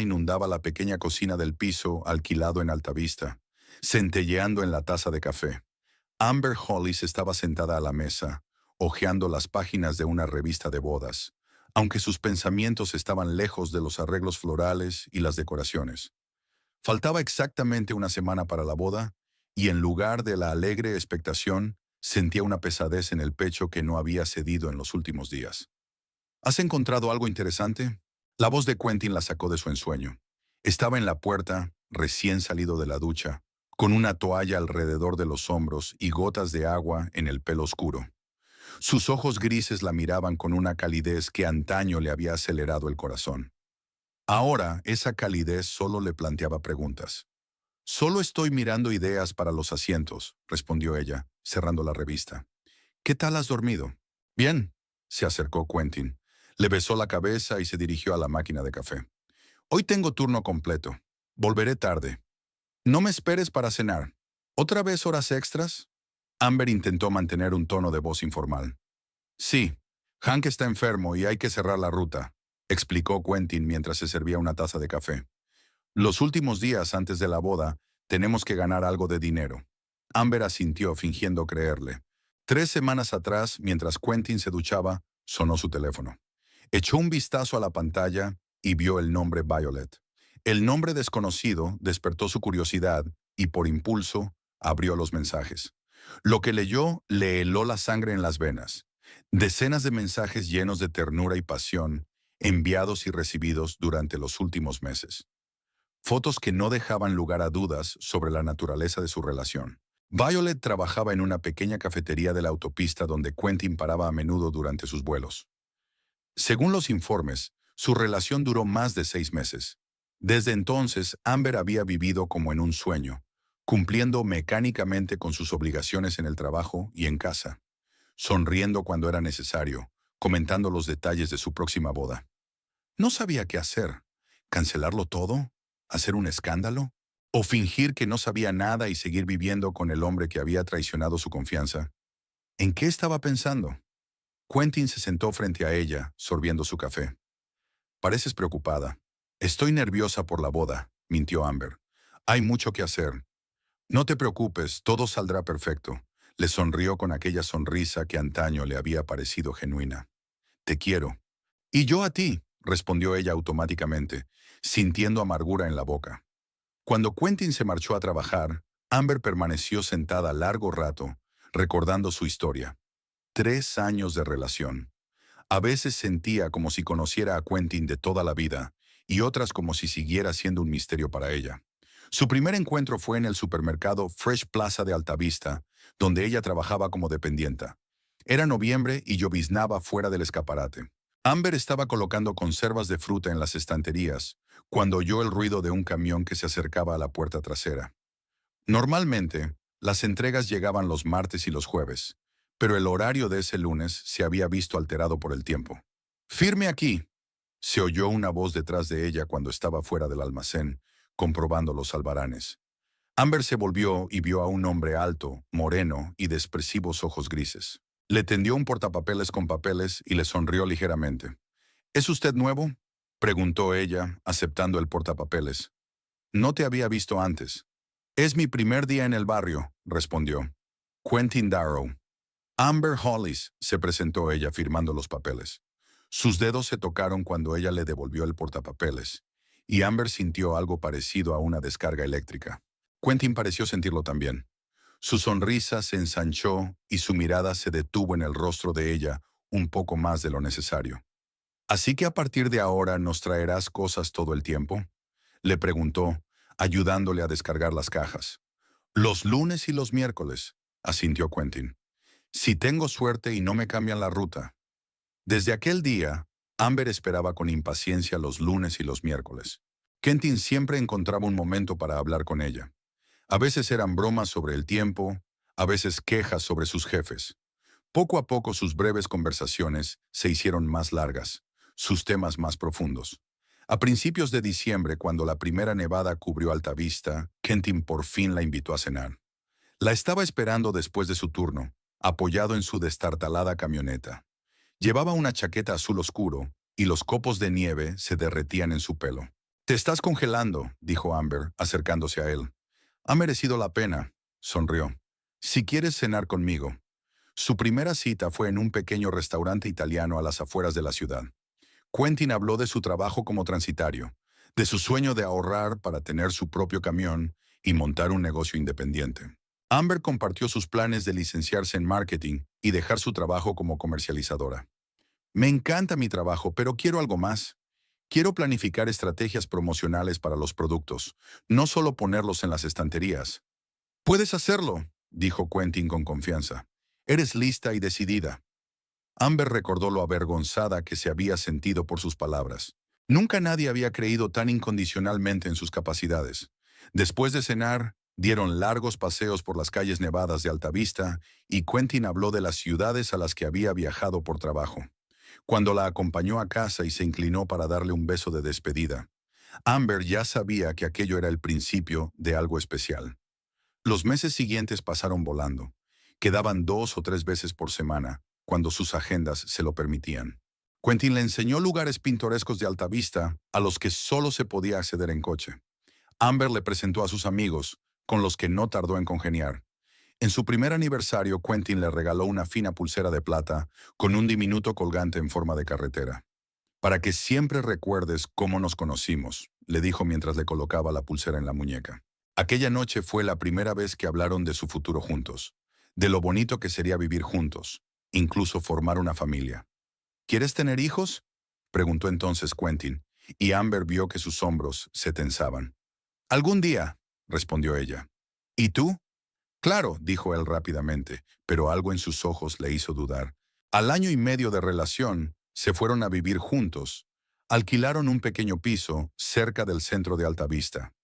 inundaba la pequeña cocina del piso alquilado en Altavista, centelleando en la taza de café. Amber Hollis estaba sentada a la mesa, hojeando las páginas de una revista de bodas, aunque sus pensamientos estaban lejos de los arreglos florales y las decoraciones. Faltaba exactamente una semana para la boda, y en lugar de la alegre expectación, sentía una pesadez en el pecho que no había cedido en los últimos días. ¿Has encontrado algo interesante? La voz de Quentin la sacó de su ensueño. Estaba en la puerta, recién salido de la ducha, con una toalla alrededor de los hombros y gotas de agua en el pelo oscuro. Sus ojos grises la miraban con una calidez que antaño le había acelerado el corazón. Ahora, esa calidez solo le planteaba preguntas. «Solo estoy mirando ideas para los asientos», respondió ella, cerrando la revista. «¿Qué tal has dormido?» «Bien», se acercó Quentin. Le besó la cabeza y se dirigió a la máquina de café. «Hoy tengo turno completo. Volveré tarde. No me esperes para cenar. ¿Otra vez horas extras?» Amber intentó mantener un tono de voz informal. «Sí, Hank está enfermo y hay que cerrar la ruta», explicó Quentin mientras se servía una taza de café. «Los últimos días antes de la boda, tenemos que ganar algo de dinero». Amber asintió fingiendo creerle. 3 semanas atrás, mientras Quentin se duchaba, sonó su teléfono. Echó un vistazo a la pantalla y vio el nombre Violet. El nombre desconocido despertó su curiosidad y, por impulso, abrió los mensajes. Lo que leyó le heló la sangre en las venas. Decenas de mensajes llenos de ternura y pasión, enviados y recibidos durante los últimos meses. Fotos que no dejaban lugar a dudas sobre la naturaleza de su relación. Violet trabajaba en una pequeña cafetería de la autopista donde Quentin paraba a menudo durante sus vuelos. Según los informes, su relación duró más de 6 meses. Desde entonces, Amber había vivido como en un sueño, cumpliendo mecánicamente con sus obligaciones en el trabajo y en casa, sonriendo cuando era necesario, comentando los detalles de su próxima boda. No sabía qué hacer. ¿Cancelarlo todo? ¿Hacer un escándalo? ¿O fingir que no sabía nada y seguir viviendo con el hombre que había traicionado su confianza? ¿En qué estaba pensando? Quentin se sentó frente a ella, sorbiendo su café. «Pareces preocupada». «Estoy nerviosa por la boda», mintió Amber. «Hay mucho que hacer». «No te preocupes, todo saldrá perfecto». Le sonrió con aquella sonrisa que antaño le había parecido genuina. «Te quiero». «Y yo a ti», respondió ella automáticamente, sintiendo amargura en la boca. Cuando Quentin se marchó a trabajar, Amber permaneció sentada largo rato, recordando su historia. 3 años de relación. A veces sentía como si conociera a Quentin de toda la vida, y otras como si siguiera siendo un misterio para ella. Su primer encuentro fue en el supermercado Fresh Plaza de Altavista, donde ella trabajaba como dependienta. Era noviembre y lloviznaba fuera del escaparate. Amber estaba colocando conservas de fruta en las estanterías, cuando oyó el ruido de un camión que se acercaba a la puerta trasera. Normalmente, las entregas llegaban los martes y los jueves, pero el horario de ese lunes se había visto alterado por el tiempo. «Firme aquí», se oyó una voz detrás de ella cuando estaba fuera del almacén, comprobando los albaranes. Amber se volvió y vio a un hombre alto, moreno y de expresivos ojos grises. Le tendió un portapapeles con papeles y le sonrió ligeramente. «¿Es usted nuevo?», preguntó ella, aceptando el portapapeles. «No te había visto antes». «Es mi primer día en el barrio», respondió. «Quentin Darrow». «Amber Hollis», se presentó ella firmando los papeles. Sus dedos se tocaron cuando ella le devolvió el portapapeles, y Amber sintió algo parecido a una descarga eléctrica. Quentin pareció sentirlo también. Su sonrisa se ensanchó y su mirada se detuvo en el rostro de ella un poco más de lo necesario. «¿Así que a partir de ahora nos traerás cosas todo el tiempo?», le preguntó, ayudándole a descargar las cajas. «Los lunes y los miércoles», asintió Quentin. «Si tengo suerte y no me cambian la ruta». Desde aquel día, Amber esperaba con impaciencia los lunes y los miércoles. Quentin siempre encontraba un momento para hablar con ella. A veces eran bromas sobre el tiempo, a veces quejas sobre sus jefes. Poco a poco sus breves conversaciones se hicieron más largas, sus temas más profundos. A principios de diciembre, cuando la primera nevada cubrió Altavista, Quentin por fin la invitó a cenar. La estaba esperando después de su turno, apoyado en su destartalada camioneta. Llevaba una chaqueta azul oscuro y los copos de nieve se derretían en su pelo. Te estás congelando, dijo Amber, acercándose a él. Ha merecido la pena, sonrió. Si quieres cenar conmigo. Su primera cita fue en un pequeño restaurante italiano a las afueras de la ciudad. Quentin habló de su trabajo como transitario, de su sueño de ahorrar para tener su propio camión y montar un negocio independiente. Amber compartió sus planes de licenciarse en marketing y dejar su trabajo como comercializadora. Me encanta mi trabajo, pero quiero algo más. Quiero planificar estrategias promocionales para los productos, no solo ponerlos en las estanterías. Puedes hacerlo, dijo Quentin con confianza. Eres lista y decidida. Amber recordó lo avergonzada que se había sentido por sus palabras. Nunca nadie había creído tan incondicionalmente en sus capacidades. Después de cenar, dieron largos paseos por las calles nevadas de Altavista y Quentin habló de las ciudades a las que había viajado por trabajo. Cuando la acompañó a casa y se inclinó para darle un beso de despedida, Amber ya sabía que aquello era el principio de algo especial. Los meses siguientes pasaron volando. Quedaban 2 o 3 veces por semana, cuando sus agendas se lo permitían. Quentin le enseñó lugares pintorescos de Altavista a los que solo se podía acceder en coche. Amber le presentó a sus amigos, con los que no tardó en congeniar. En su primer aniversario, Quentin le regaló una fina pulsera de plata con un diminuto colgante en forma de carretera. Para que siempre recuerdes cómo nos conocimos, le dijo mientras le colocaba la pulsera en la muñeca. Aquella noche fue la primera vez que hablaron de su futuro juntos, de lo bonito que sería vivir juntos, incluso formar una familia. ¿Quieres tener hijos?, preguntó entonces Quentin, y Amber vio que sus hombros se tensaban. Algún día, respondió ella. ¿Y tú? Claro, dijo él rápidamente, pero algo en sus ojos le hizo dudar. Al año y medio de relación, se fueron a vivir juntos. Alquilaron un pequeño piso cerca del centro de Altavista.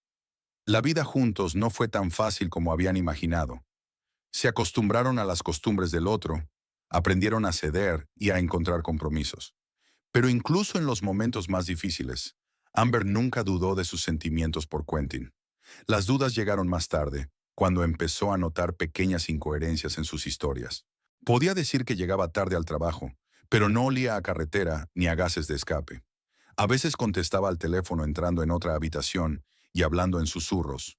La vida juntos no fue tan fácil como habían imaginado. Se acostumbraron a las costumbres del otro, aprendieron a ceder y a encontrar compromisos. Pero incluso en los momentos más difíciles, Amber nunca dudó de sus sentimientos por Quentin. Las dudas llegaron más tarde, cuando empezó a notar pequeñas incoherencias en sus historias. Podía decir que llegaba tarde al trabajo, pero no olía a carretera ni a gases de escape. A veces contestaba al teléfono entrando en otra habitación y hablando en susurros.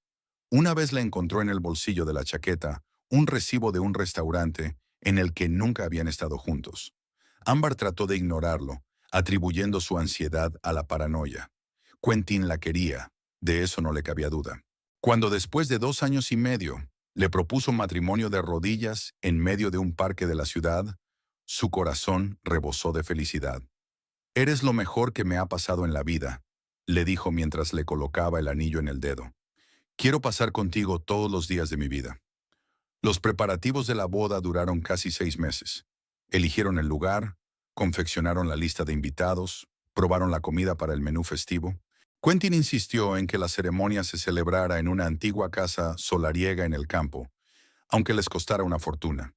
Una vez le encontró en el bolsillo de la chaqueta un recibo de un restaurante en el que nunca habían estado juntos. Amber trató de ignorarlo, atribuyendo su ansiedad a la paranoia. Quentin la quería, de eso no le cabía duda. Cuando después de 2 años y medio le propuso matrimonio de rodillas en medio de un parque de la ciudad, su corazón rebosó de felicidad. «Eres lo mejor que me ha pasado en la vida», le dijo mientras le colocaba el anillo en el dedo. «Quiero pasar contigo todos los días de mi vida». Los preparativos de la boda duraron casi 6 meses. Eligieron el lugar, confeccionaron la lista de invitados, probaron la comida para el menú festivo. Quentin insistió en que la ceremonia se celebrara en una antigua casa solariega en el campo, aunque les costara una fortuna.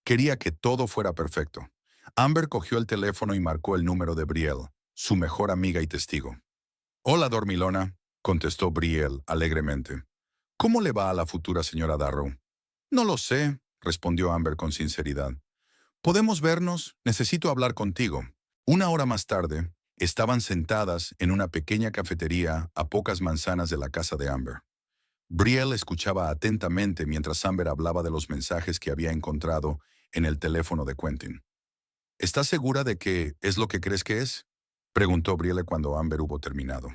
Quería que todo fuera perfecto. Amber cogió el teléfono y marcó el número de Brielle, su mejor amiga y testigo. «Hola, dormilona», contestó Brielle alegremente. «¿Cómo le va a la futura señora Darrow?» «No lo sé», respondió Amber con sinceridad. «¿Podemos vernos? Necesito hablar contigo». 1 hora más tarde, estaban sentadas en una pequeña cafetería a pocas manzanas de la casa de Amber. Brielle escuchaba atentamente mientras Amber hablaba de los mensajes que había encontrado en el teléfono de Quentin. «¿Estás segura de que es lo que crees que es?», preguntó Brielle cuando Amber hubo terminado.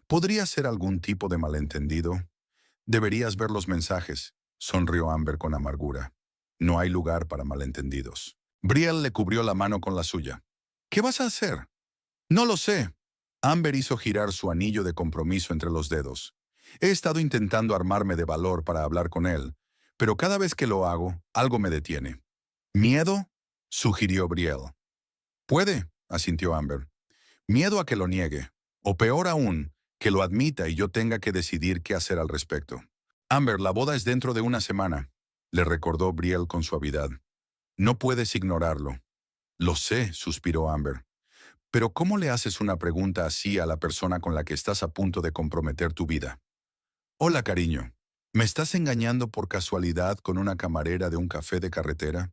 «¿Podría ser algún tipo de malentendido?» «Deberías ver los mensajes», sonrió Amber con amargura. «No hay lugar para malentendidos». Brielle le cubrió la mano con la suya. «¿Qué vas a hacer?» «No lo sé». Amber hizo girar su anillo de compromiso entre los dedos. «He estado intentando armarme de valor para hablar con él, pero cada vez que lo hago, algo me detiene». «¿Miedo?», sugirió Brielle. «Puede», asintió Amber. «Miedo a que lo niegue. O peor aún, que lo admita y yo tenga que decidir qué hacer al respecto». «Amber, la boda es dentro de una semana», le recordó Brielle con suavidad. «No puedes ignorarlo». «Lo sé», suspiró Amber. «Pero ¿cómo le haces una pregunta así a la persona con la que estás a punto de comprometer tu vida?» «Hola, cariño. ¿Me estás engañando por casualidad con una camarera de un café de carretera?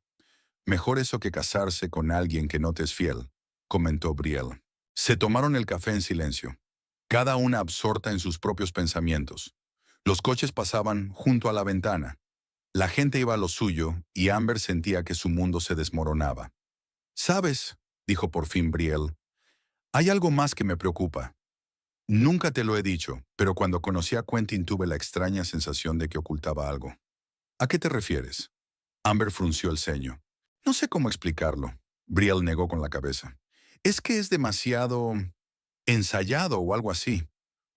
Mejor eso que casarse con alguien que no te es fiel», comentó Brielle. Se tomaron el café en silencio. cada una absorta en sus propios pensamientos. Los coches pasaban junto a la ventana. La gente iba a lo suyo y Amber sentía que su mundo se desmoronaba. «¿Sabes?», dijo por fin Brielle, «hay algo más que me preocupa. Nunca te lo he dicho, pero cuando conocí a Quentin tuve la extraña sensación de que ocultaba algo». «¿A qué te refieres?». Amber frunció el ceño. «No sé cómo explicarlo». Brielle negó con la cabeza. «Es que es demasiado ensayado o algo así,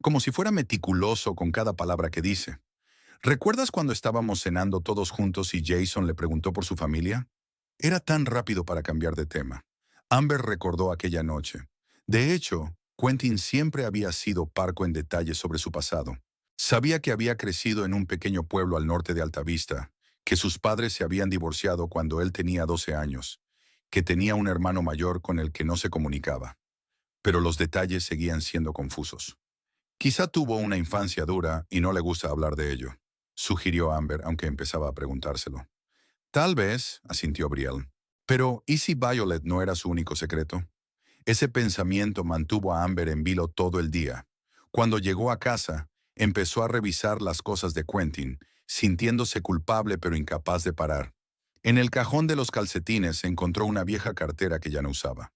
como si fuera meticuloso con cada palabra que dice. ¿Recuerdas cuando estábamos cenando todos juntos y Jason le preguntó por su familia? Era tan rápido para cambiar de tema». Amber recordó aquella noche. De hecho, Quentin siempre había sido parco en detalles sobre su pasado. Sabía que había crecido en un pequeño pueblo al norte de Altavista, que sus padres se habían divorciado cuando él tenía 12 años, que tenía un hermano mayor con el que no se comunicaba. Pero los detalles seguían siendo confusos. «Quizá tuvo una infancia dura y no le gusta hablar de ello», sugirió Amber, aunque empezaba a preguntárselo. «Tal vez», asintió Brielle. Pero, ¿y si Violet no era su único secreto? Ese pensamiento mantuvo a Amber en vilo todo el día. Cuando llegó a casa, empezó a revisar las cosas de Quentin, sintiéndose culpable pero incapaz de parar. En el cajón de los calcetines encontró una vieja cartera que ya no usaba.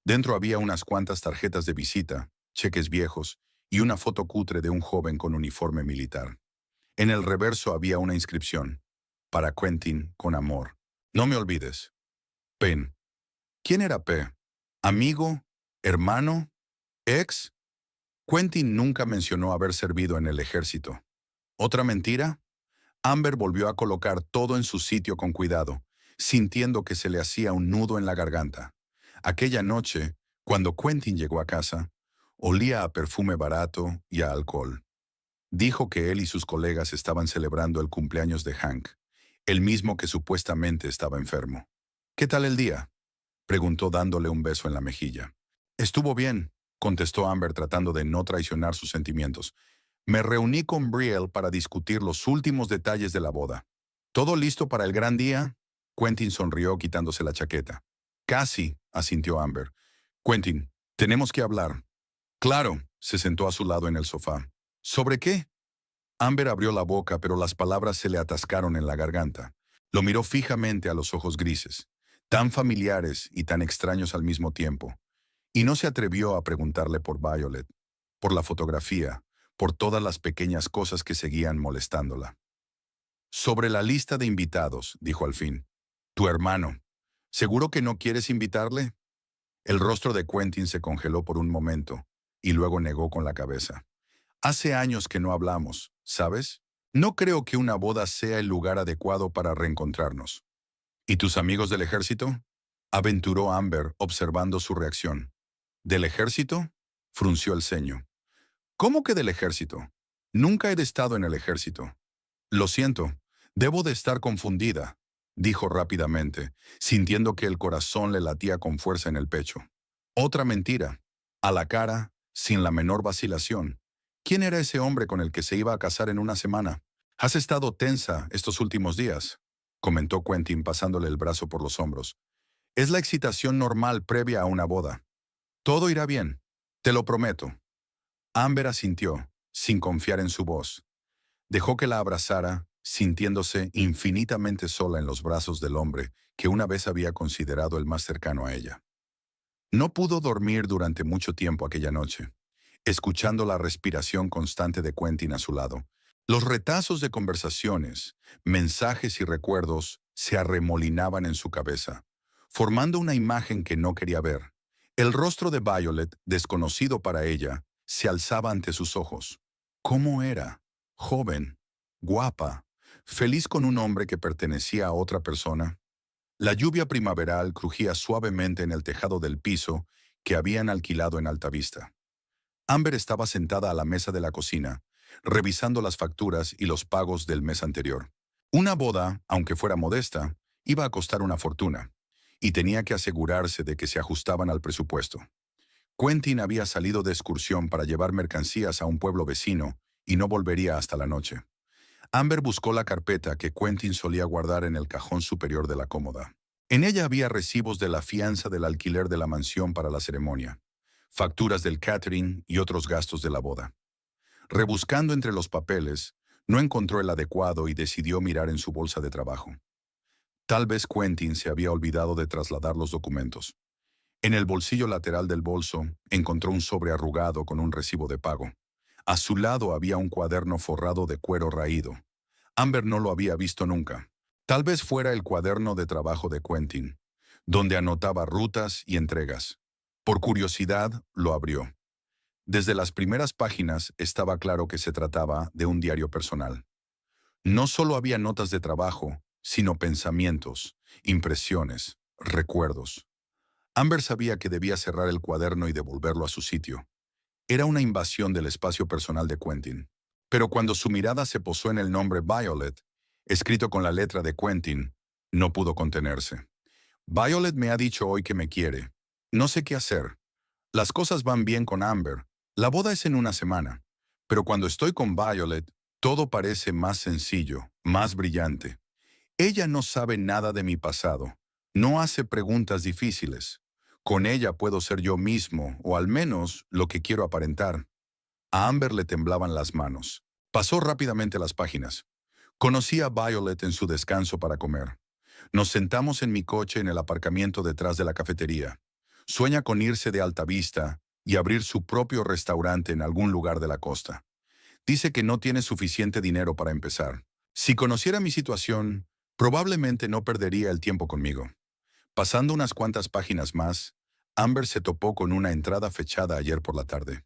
Dentro había unas cuantas tarjetas de visita, cheques viejos y una foto cutre de un joven con uniforme militar. En el reverso había una inscripción: «Para Quentin, con amor. No me olvides. Penn». ¿Quién era P? ¿Amigo? ¿Hermano? ¿Ex? Quentin nunca mencionó haber servido en el ejército. ¿Otra mentira? Amber volvió a colocar todo en su sitio con cuidado, sintiendo que se le hacía un nudo en la garganta. Aquella noche, cuando Quentin llegó a casa, olía a perfume barato y a alcohol. Dijo que él y sus colegas estaban celebrando el cumpleaños de Hank, el mismo que supuestamente estaba enfermo. «¿Qué tal el día?», preguntó dándole un beso en la mejilla. «Estuvo bien», contestó Amber tratando de no traicionar sus sentimientos. «Me reuní con Brielle para discutir los últimos detalles de la boda». «¿Todo listo para el gran día?», Quentin sonrió quitándose la chaqueta. «Casi», asintió Amber. «Quentin, tenemos que hablar». «Claro», se sentó a su lado en el sofá. «¿Sobre qué?». Amber abrió la boca, pero las palabras se le atascaron en la garganta. Lo miró fijamente a los ojos grises, tan familiares y tan extraños al mismo tiempo, y no se atrevió a preguntarle por Violet, por la fotografía, por todas las pequeñas cosas que seguían molestándola. «Sobre la lista de invitados», dijo al fin. «Tu hermano. ¿Seguro que no quieres invitarle?». El rostro de Quentin se congeló por un momento, y luego negó con la cabeza. «Hace años que no hablamos, ¿sabes? No creo que una boda sea el lugar adecuado para reencontrarnos». «¿Y tus amigos del ejército?», aventuró Amber, observando su reacción. «¿Del ejército?», frunció el ceño. «¿Cómo que del ejército? Nunca he estado en el ejército». «Lo siento, debo de estar confundida», dijo rápidamente, sintiendo que el corazón le latía con fuerza en el pecho. «Otra mentira. A la cara, sin la menor vacilación. ¿Quién era ese hombre con el que se iba a casar en una semana?». «Has estado tensa estos últimos días», comentó Quentin pasándole el brazo por los hombros. «Es la excitación normal previa a una boda. Todo irá bien, te lo prometo». Amber asintió, sin confiar en su voz. Dejó que la abrazara, sintiéndose infinitamente sola en los brazos del hombre que una vez había considerado el más cercano a ella. No pudo dormir durante mucho tiempo aquella noche, escuchando la respiración constante de Quentin a su lado. Los retazos de conversaciones, mensajes y recuerdos se arremolinaban en su cabeza, formando una imagen que no quería ver. El rostro de Violet, desconocido para ella, se alzaba ante sus ojos. ¿Cómo era? Joven, guapa, feliz con un hombre que pertenecía a otra persona. La lluvia primaveral crujía suavemente en el tejado del piso que habían alquilado en Altavista. Amber estaba sentada a la mesa de la cocina, revisando las facturas y los pagos del mes anterior. Una boda, aunque fuera modesta, iba a costar una fortuna, y tenía que asegurarse de que se ajustaban al presupuesto. Quentin había salido de excursión para llevar mercancías a un pueblo vecino y no volvería hasta la noche. Amber buscó la carpeta que Quentin solía guardar en el cajón superior de la cómoda. En ella había recibos de la fianza del alquiler de la mansión para la ceremonia, facturas del catering y otros gastos de la boda. Rebuscando entre los papeles, no encontró el adecuado y decidió mirar en su bolsa de trabajo. Tal vez Quentin se había olvidado de trasladar los documentos. En el bolsillo lateral del bolso encontró un sobre arrugado con un recibo de pago. A su lado había un cuaderno forrado de cuero raído. Amber no lo había visto nunca. Tal vez fuera el cuaderno de trabajo de Quentin, donde anotaba rutas y entregas. Por curiosidad, lo abrió. Desde las primeras páginas estaba claro que se trataba de un diario personal. No solo había notas de trabajo, sino pensamientos, impresiones, recuerdos. Amber sabía que debía cerrar el cuaderno y devolverlo a su sitio. Era una invasión del espacio personal de Quentin. Pero cuando su mirada se posó en el nombre Violet, escrito con la letra de Quentin, no pudo contenerse. Violet me ha dicho hoy que me quiere. No sé qué hacer. Las cosas van bien con Amber. La boda es en una semana. Pero cuando estoy con Violet, todo parece más sencillo, más brillante. Ella no sabe nada de mi pasado. No hace preguntas difíciles. Con ella puedo ser yo mismo, o al menos lo que quiero aparentar. A Amber le temblaban las manos. Pasó rápidamente las páginas. Conocí a Violet en su descanso para comer. Nos sentamos en mi coche en el aparcamiento detrás de la cafetería. Sueña con irse de Altavista y abrir su propio restaurante en algún lugar de la costa. Dice que no tiene suficiente dinero para empezar. Si conociera mi situación, probablemente no perdería el tiempo conmigo. Pasando unas cuantas páginas más, Amber se topó con una entrada fechada ayer por la tarde.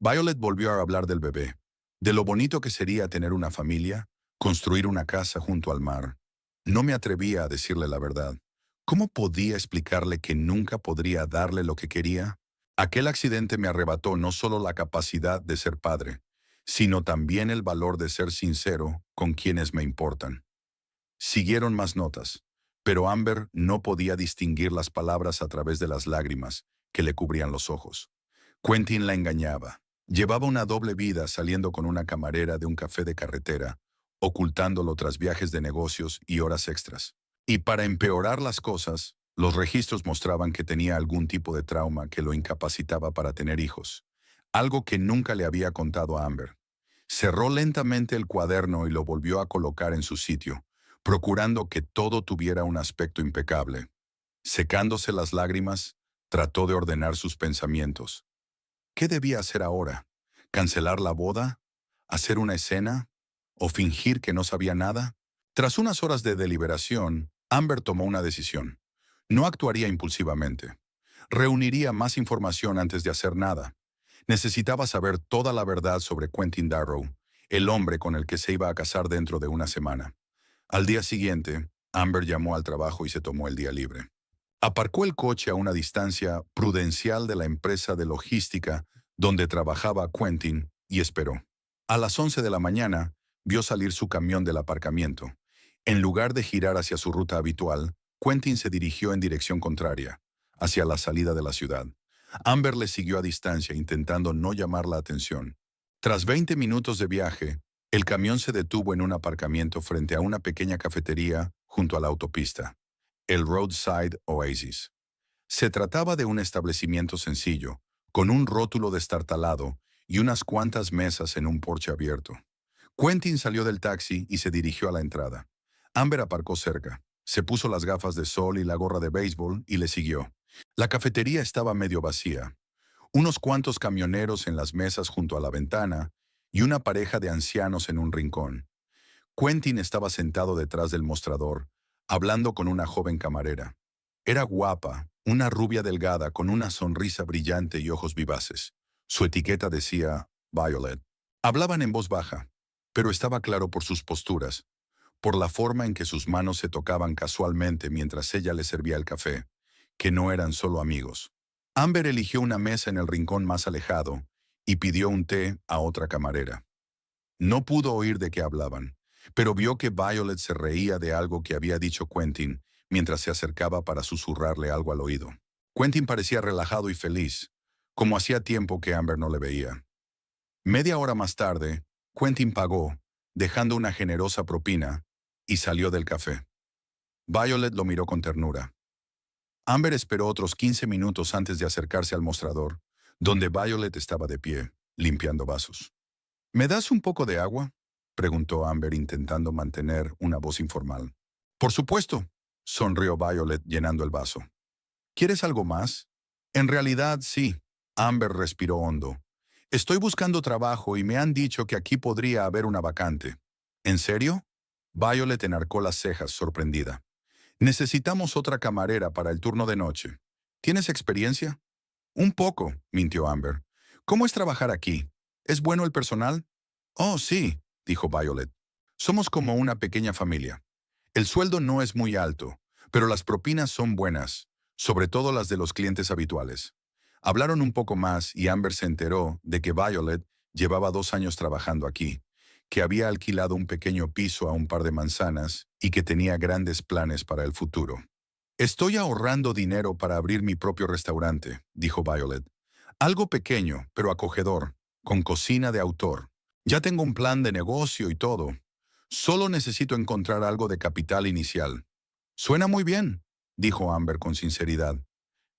Violet volvió a hablar del bebé, de lo bonito que sería tener una familia, construir una casa junto al mar. No me atrevía a decirle la verdad. ¿Cómo podía explicarle que nunca podría darle lo que quería? Aquel accidente me arrebató no solo la capacidad de ser padre, sino también el valor de ser sincero con quienes me importan. Siguieron más notas, pero Amber no podía distinguir las palabras a través de las lágrimas que le cubrían los ojos. Quentin la engañaba. Llevaba una doble vida saliendo con una camarera de un café de carretera, ocultándolo tras viajes de negocios y horas extras. Y para empeorar las cosas, los registros mostraban que tenía algún tipo de trauma que lo incapacitaba para tener hijos, algo que nunca le había contado a Amber. Cerró lentamente el cuaderno y lo volvió a colocar en su sitio, procurando que todo tuviera un aspecto impecable. Secándose las lágrimas, trató de ordenar sus pensamientos. ¿Qué debía hacer ahora? ¿Cancelar la boda? ¿Hacer una escena? ¿O fingir que no sabía nada? Tras unas horas de deliberación, Amber tomó una decisión. No actuaría impulsivamente. Reuniría más información antes de hacer nada. Necesitaba saber toda la verdad sobre Quentin Darrow, el hombre con el que se iba a casar dentro de una semana. Al día siguiente, Amber llamó al trabajo y se tomó el día libre. Aparcó el coche a una distancia prudencial de la empresa de logística donde trabajaba Quentin y esperó. A las 11 de la mañana, vio salir su camión del aparcamiento. En lugar de girar hacia su ruta habitual, Quentin se dirigió en dirección contraria, hacia la salida de la ciudad. Amber le siguió a distancia intentando no llamar la atención. Tras 20 minutos de viaje, el camión se detuvo en un aparcamiento frente a una pequeña cafetería junto a la autopista, el Roadside Oasis. Se trataba de un establecimiento sencillo, con un rótulo destartalado y unas cuantas mesas en un porche abierto. Quentin salió del taxi y se dirigió a la entrada. Amber aparcó cerca, se puso las gafas de sol y la gorra de béisbol y le siguió. La cafetería estaba medio vacía. Unos cuantos camioneros en las mesas junto a la ventana y una pareja de ancianos en un rincón. Quentin estaba sentado detrás del mostrador, hablando con una joven camarera. Era guapa, una rubia delgada con una sonrisa brillante y ojos vivaces. Su etiqueta decía Violet. Hablaban en voz baja, pero estaba claro por sus posturas, por la forma en que sus manos se tocaban casualmente mientras ella le servía el café, que no eran solo amigos. Amber eligió una mesa en el rincón más alejado y pidió un té a otra camarera. No pudo oír de qué hablaban, pero vio que Violet se reía de algo que había dicho Quentin mientras se acercaba para susurrarle algo al oído. Quentin parecía relajado y feliz, como hacía tiempo que Amber no le veía. Media hora más tarde, Quentin pagó, dejando una generosa propina, y salió del café. Violet lo miró con ternura. Amber esperó otros 15 minutos antes de acercarse al mostrador, donde Violet estaba de pie, limpiando vasos. ¿Me das un poco de agua?, preguntó Amber intentando mantener una voz informal. Por supuesto, sonrió Violet llenando el vaso. ¿Quieres algo más? En realidad, sí. Amber respiró hondo. Estoy buscando trabajo y me han dicho que aquí podría haber una vacante. ¿En serio? Violet enarcó las cejas, sorprendida. Necesitamos otra camarera para el turno de noche. ¿Tienes experiencia? Un poco, mintió Amber. ¿Cómo es trabajar aquí? ¿Es bueno el personal? Oh, sí, dijo Violet. Somos como una pequeña familia. El sueldo no es muy alto, pero las propinas son buenas, sobre todo las de los clientes habituales. Hablaron un poco más y Amber se enteró de que Violet llevaba 2 años trabajando aquí, que había alquilado un pequeño piso a un par de manzanas y que tenía grandes planes para el futuro. Estoy ahorrando dinero para abrir mi propio restaurante, dijo Violet. Algo pequeño, pero acogedor, con cocina de autor. Ya tengo un plan de negocio y todo. Solo necesito encontrar algo de capital inicial. Suena muy bien, dijo Amber con sinceridad.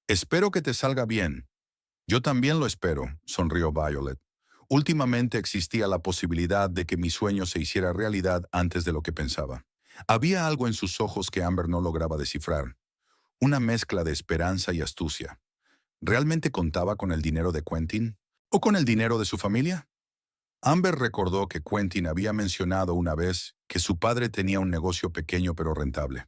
Espero que te salga bien. Yo también lo espero, sonrió Violet. Últimamente existía la posibilidad de que mi sueño se hiciera realidad antes de lo que pensaba. Había algo en sus ojos que Amber no lograba descifrar. Una mezcla de esperanza y astucia. ¿Realmente contaba con el dinero de Quentin? ¿O con el dinero de su familia? Amber recordó que Quentin había mencionado una vez que su padre tenía un negocio pequeño pero rentable.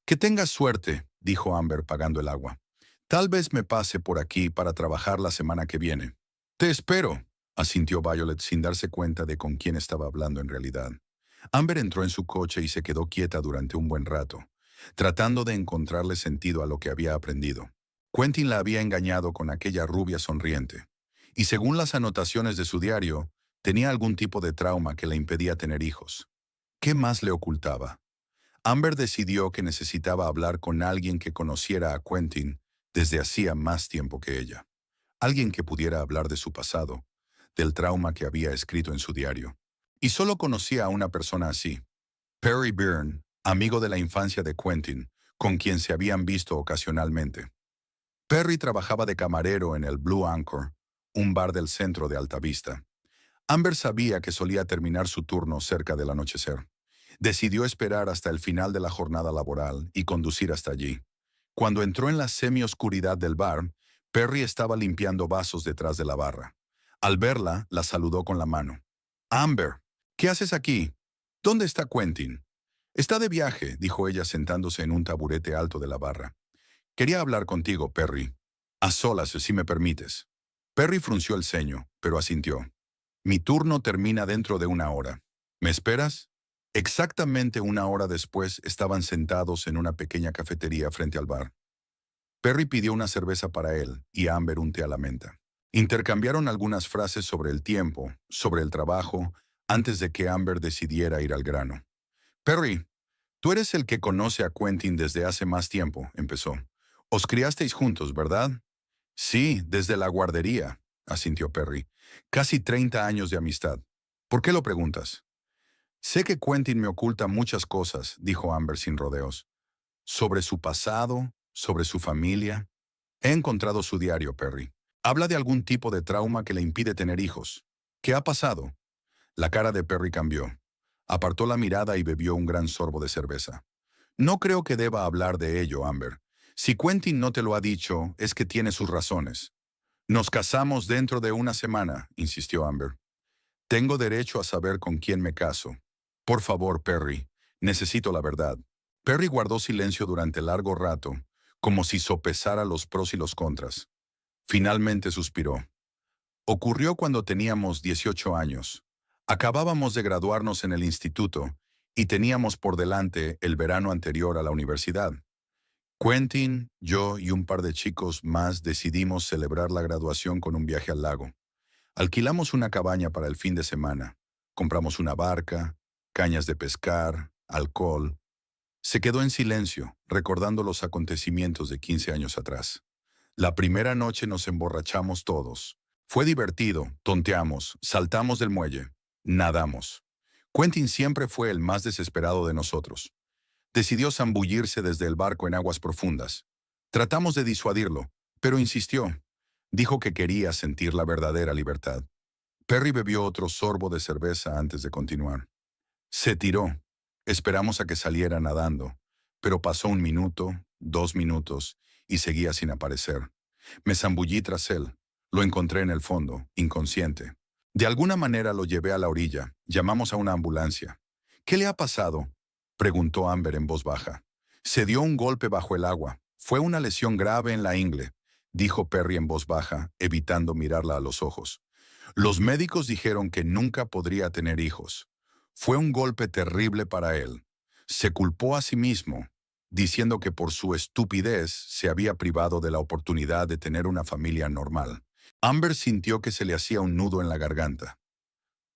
Que tengas suerte, dijo Amber pagando el agua. Tal vez me pase por aquí para trabajar la semana que viene. Te espero, asintió Violet sin darse cuenta de con quién estaba hablando en realidad. Amber entró en su coche y se quedó quieta durante un buen rato, tratando de encontrarle sentido a lo que había aprendido. Quentin la había engañado con aquella rubia sonriente, y según las anotaciones de su diario, tenía algún tipo de trauma que le impedía tener hijos. ¿Qué más le ocultaba? Amber decidió que necesitaba hablar con alguien que conociera a Quentin desde hacía más tiempo que ella. Alguien que pudiera hablar de su pasado, del trauma que había escrito en su diario. Y solo conocía a una persona así, Perry Byrne, amigo de la infancia de Quentin, con quien se habían visto ocasionalmente. Perry trabajaba de camarero en el Blue Anchor, un bar del centro de Altavista. Amber sabía que solía terminar su turno cerca del anochecer. Decidió esperar hasta el final de la jornada laboral y conducir hasta allí. Cuando entró en la semioscuridad del bar, Perry estaba limpiando vasos detrás de la barra. Al verla, la saludó con la mano. «Amber, ¿qué haces aquí? ¿Dónde está Quentin?» «Está de viaje», dijo ella sentándose en un taburete alto de la barra. «Quería hablar contigo, Perry. A solas, si me permites». Perry frunció el ceño, pero asintió. «Mi turno termina dentro de 1 hora. ¿Me esperas?» Exactamente 1 hora después estaban sentados en una pequeña cafetería frente al bar. Perry pidió una cerveza para él y Amber un té a la menta. Intercambiaron algunas frases sobre el tiempo, sobre el trabajo, antes de que Amber decidiera ir al grano. «Perry, tú eres el que conoce a Quentin desde hace más tiempo», empezó. «Os criasteis juntos, ¿verdad?» «Sí, desde la guardería», asintió Perry. «Casi 30 años de amistad. ¿Por qué lo preguntas?» «Sé que Quentin me oculta muchas cosas», dijo Amber sin rodeos. «Sobre su pasado, sobre su familia. He encontrado su diario, Perry. Habla de algún tipo de trauma que le impide tener hijos. ¿Qué ha pasado?» La cara de Perry cambió. Apartó la mirada y bebió un gran sorbo de cerveza. «No creo que deba hablar de ello, Amber. Si Quentin no te lo ha dicho, es que tiene sus razones». «Nos casamos dentro de 1 semana», insistió Amber. «Tengo derecho a saber con quién me caso. Por favor, Perry, necesito la verdad». Perry guardó silencio durante largo rato, como si sopesara los pros y los contras. Finalmente suspiró. «Ocurrió cuando teníamos 18 años. Acabábamos de graduarnos en el instituto y teníamos por delante el verano anterior a la universidad. Quentin, yo y un par de chicos más decidimos celebrar la graduación con un viaje al lago. Alquilamos una cabaña para el fin de semana. Compramos una barca, cañas de pescar, alcohol». Se quedó en silencio, recordando los acontecimientos de 15 años atrás. «La primera noche nos emborrachamos todos. Fue divertido, tonteamos, saltamos del muelle, nadamos. Quentin siempre fue el más desesperado de nosotros. Decidió zambullirse desde el barco en aguas profundas. Tratamos de disuadirlo, pero insistió. Dijo que quería sentir la verdadera libertad. Perry bebió otro sorbo de cerveza antes de continuar. Se tiró. Esperamos a que saliera nadando, pero pasó 1 minuto, 2 minutos, y seguía sin aparecer. Me zambullí tras él. Lo encontré en el fondo, inconsciente. De alguna manera lo llevé a la orilla. Llamamos a una ambulancia. ¿Qué le ha pasado?, preguntó Amber en voz baja. Se dio un golpe bajo el agua. Fue una lesión grave en la ingle, dijo Perry en voz baja, evitando mirarla a los ojos. Los médicos dijeron que nunca podría tener hijos. Fue un golpe terrible para él. Se culpó a sí mismo, diciendo que por su estupidez se había privado de la oportunidad de tener una familia normal. Amber sintió que se le hacía un nudo en la garganta.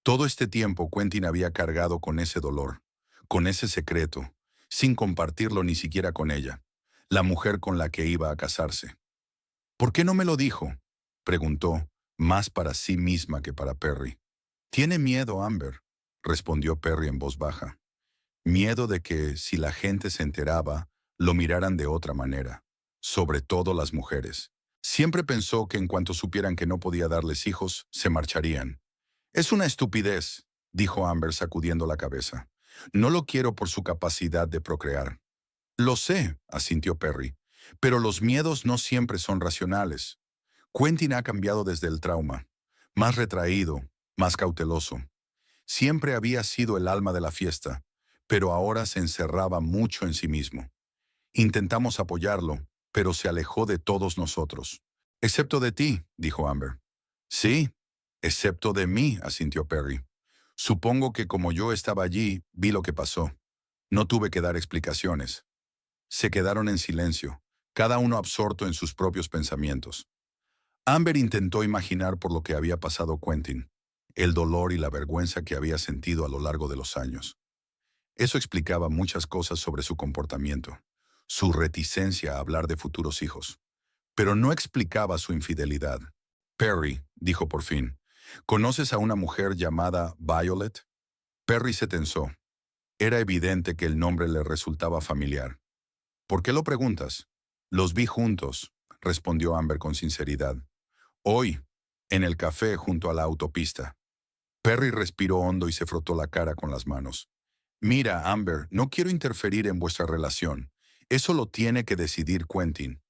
Todo este tiempo Quentin había cargado con ese dolor, con ese secreto, sin compartirlo ni siquiera con ella, la mujer con la que iba a casarse. ¿Por qué no me lo dijo?, preguntó, más para sí misma que para Perry. Tiene miedo, Amber, respondió Perry en voz baja. Miedo de que, si la gente se enteraba, lo miraran de otra manera, sobre todo las mujeres. Siempre pensó que en cuanto supieran que no podía darles hijos, se marcharían. Es una estupidez, dijo Amber sacudiendo la cabeza. No lo quiero por su capacidad de procrear. Lo sé, asintió Perry, pero los miedos no siempre son racionales. Quentin ha cambiado desde el trauma, más retraído, más cauteloso. Siempre había sido el alma de la fiesta, pero ahora se encerraba mucho en sí mismo. Intentamos apoyarlo, pero se alejó de todos nosotros. Excepto de ti, dijo Amber. Sí, excepto de mí, asintió Perry. Supongo que como yo estaba allí, vi lo que pasó. No tuve que dar explicaciones. Se quedaron en silencio, cada uno absorto en sus propios pensamientos. Amber intentó imaginar por lo que había pasado Quentin, el dolor y la vergüenza que había sentido a lo largo de los años. Eso explicaba muchas cosas sobre su comportamiento, su reticencia a hablar de futuros hijos, pero no explicaba su infidelidad. Perry, dijo por fin, ¿conoces a una mujer llamada Violet? Perry se tensó. Era evidente que el nombre le resultaba familiar. ¿Por qué lo preguntas? Los vi juntos, respondió Amber con sinceridad. Hoy, en el café junto a la autopista. Perry respiró hondo y se frotó la cara con las manos. Mira, Amber, no quiero interferir en vuestra relación. Eso lo tiene que decidir Quentin.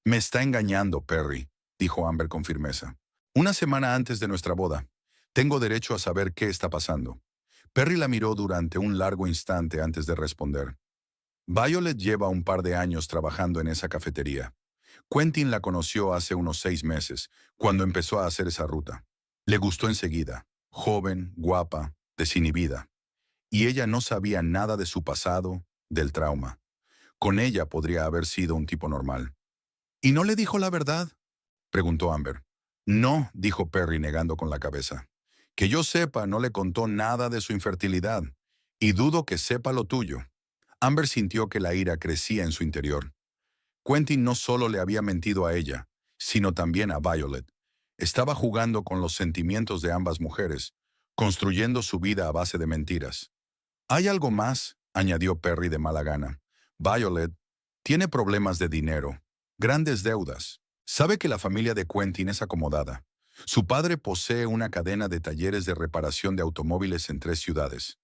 Me está engañando, Perry, dijo Amber con firmeza. Una semana antes de nuestra boda. Tengo derecho a saber qué está pasando. Perry la miró durante un largo instante antes de responder. Violet lleva un par de años trabajando en esa cafetería. Quentin la conoció hace unos 6 meses, cuando empezó a hacer esa ruta. Le gustó enseguida, joven, guapa, desinhibida. Y ella no sabía nada de su pasado, del trauma. Con ella podría haber sido un tipo normal. ¿Y no le dijo la verdad?, preguntó Amber. No, dijo Perry negando con la cabeza. Que yo sepa, no le contó nada de su infertilidad, y dudo que sepa lo tuyo. Amber sintió que la ira crecía en su interior. Quentin no solo le había mentido a ella, sino también a Violet. Estaba jugando con los sentimientos de ambas mujeres, construyendo su vida a base de mentiras. Hay algo más, añadió Perry de mala gana. Violet tiene problemas de dinero, grandes deudas. Sabe que la familia de Quentin es acomodada. Su padre posee una cadena de talleres de reparación de automóviles en 3 ciudades.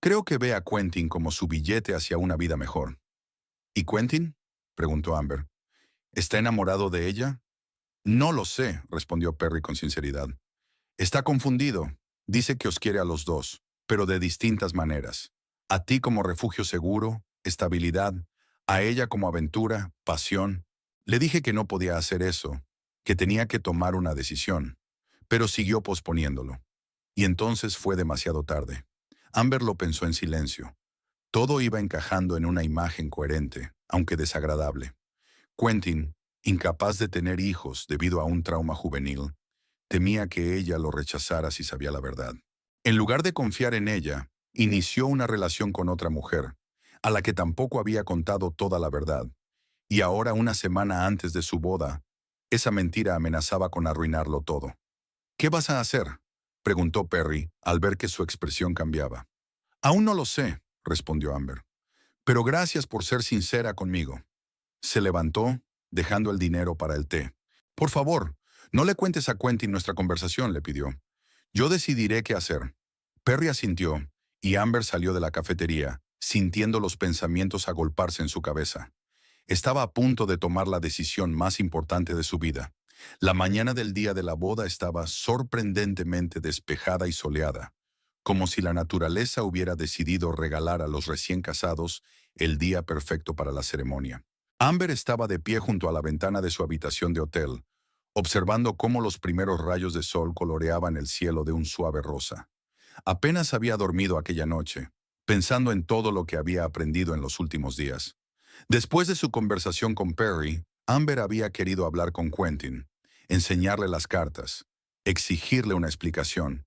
Creo que ve a Quentin como su billete hacia una vida mejor. ¿Y Quentin?, preguntó Amber. ¿Está enamorado de ella? No lo sé, respondió Perry con sinceridad. Está confundido. Dice que os quiere a los dos, pero de distintas maneras. A ti como refugio seguro, estabilidad, a ella como aventura, pasión. Le dije que no podía hacer eso, que tenía que tomar una decisión, pero siguió posponiéndolo. Y entonces fue demasiado tarde. Amber lo pensó en silencio. Todo iba encajando en una imagen coherente, aunque desagradable. Quentin, incapaz de tener hijos debido a un trauma juvenil, temía que ella lo rechazara si sabía la verdad. En lugar de confiar en ella, inició una relación con otra mujer, a la que tampoco había contado toda la verdad. Y ahora, una semana antes de su boda, esa mentira amenazaba con arruinarlo todo. ¿Qué vas a hacer?, preguntó Perry al ver que su expresión cambiaba. Aún no lo sé, respondió Amber. Pero gracias por ser sincera conmigo. Se levantó, dejando el dinero para el té. Por favor, No le cuentes a Quentin nuestra conversación, le pidió. Yo decidiré qué hacer. Perry asintió, y Amber salió de la cafetería, sintiendo los pensamientos agolparse en su cabeza. Estaba a punto de tomar la decisión más importante de su vida. La mañana del día de la boda estaba sorprendentemente despejada y soleada, como si la naturaleza hubiera decidido regalar a los recién casados el día perfecto para la ceremonia. Amber estaba de pie junto a la ventana de su habitación de hotel, observando cómo los primeros rayos de sol coloreaban el cielo de un suave rosa. Apenas había dormido aquella noche, pensando en todo lo que había aprendido en los últimos días. Después de su conversación con Perry, Amber había querido hablar con Quentin, enseñarle las cartas, exigirle una explicación,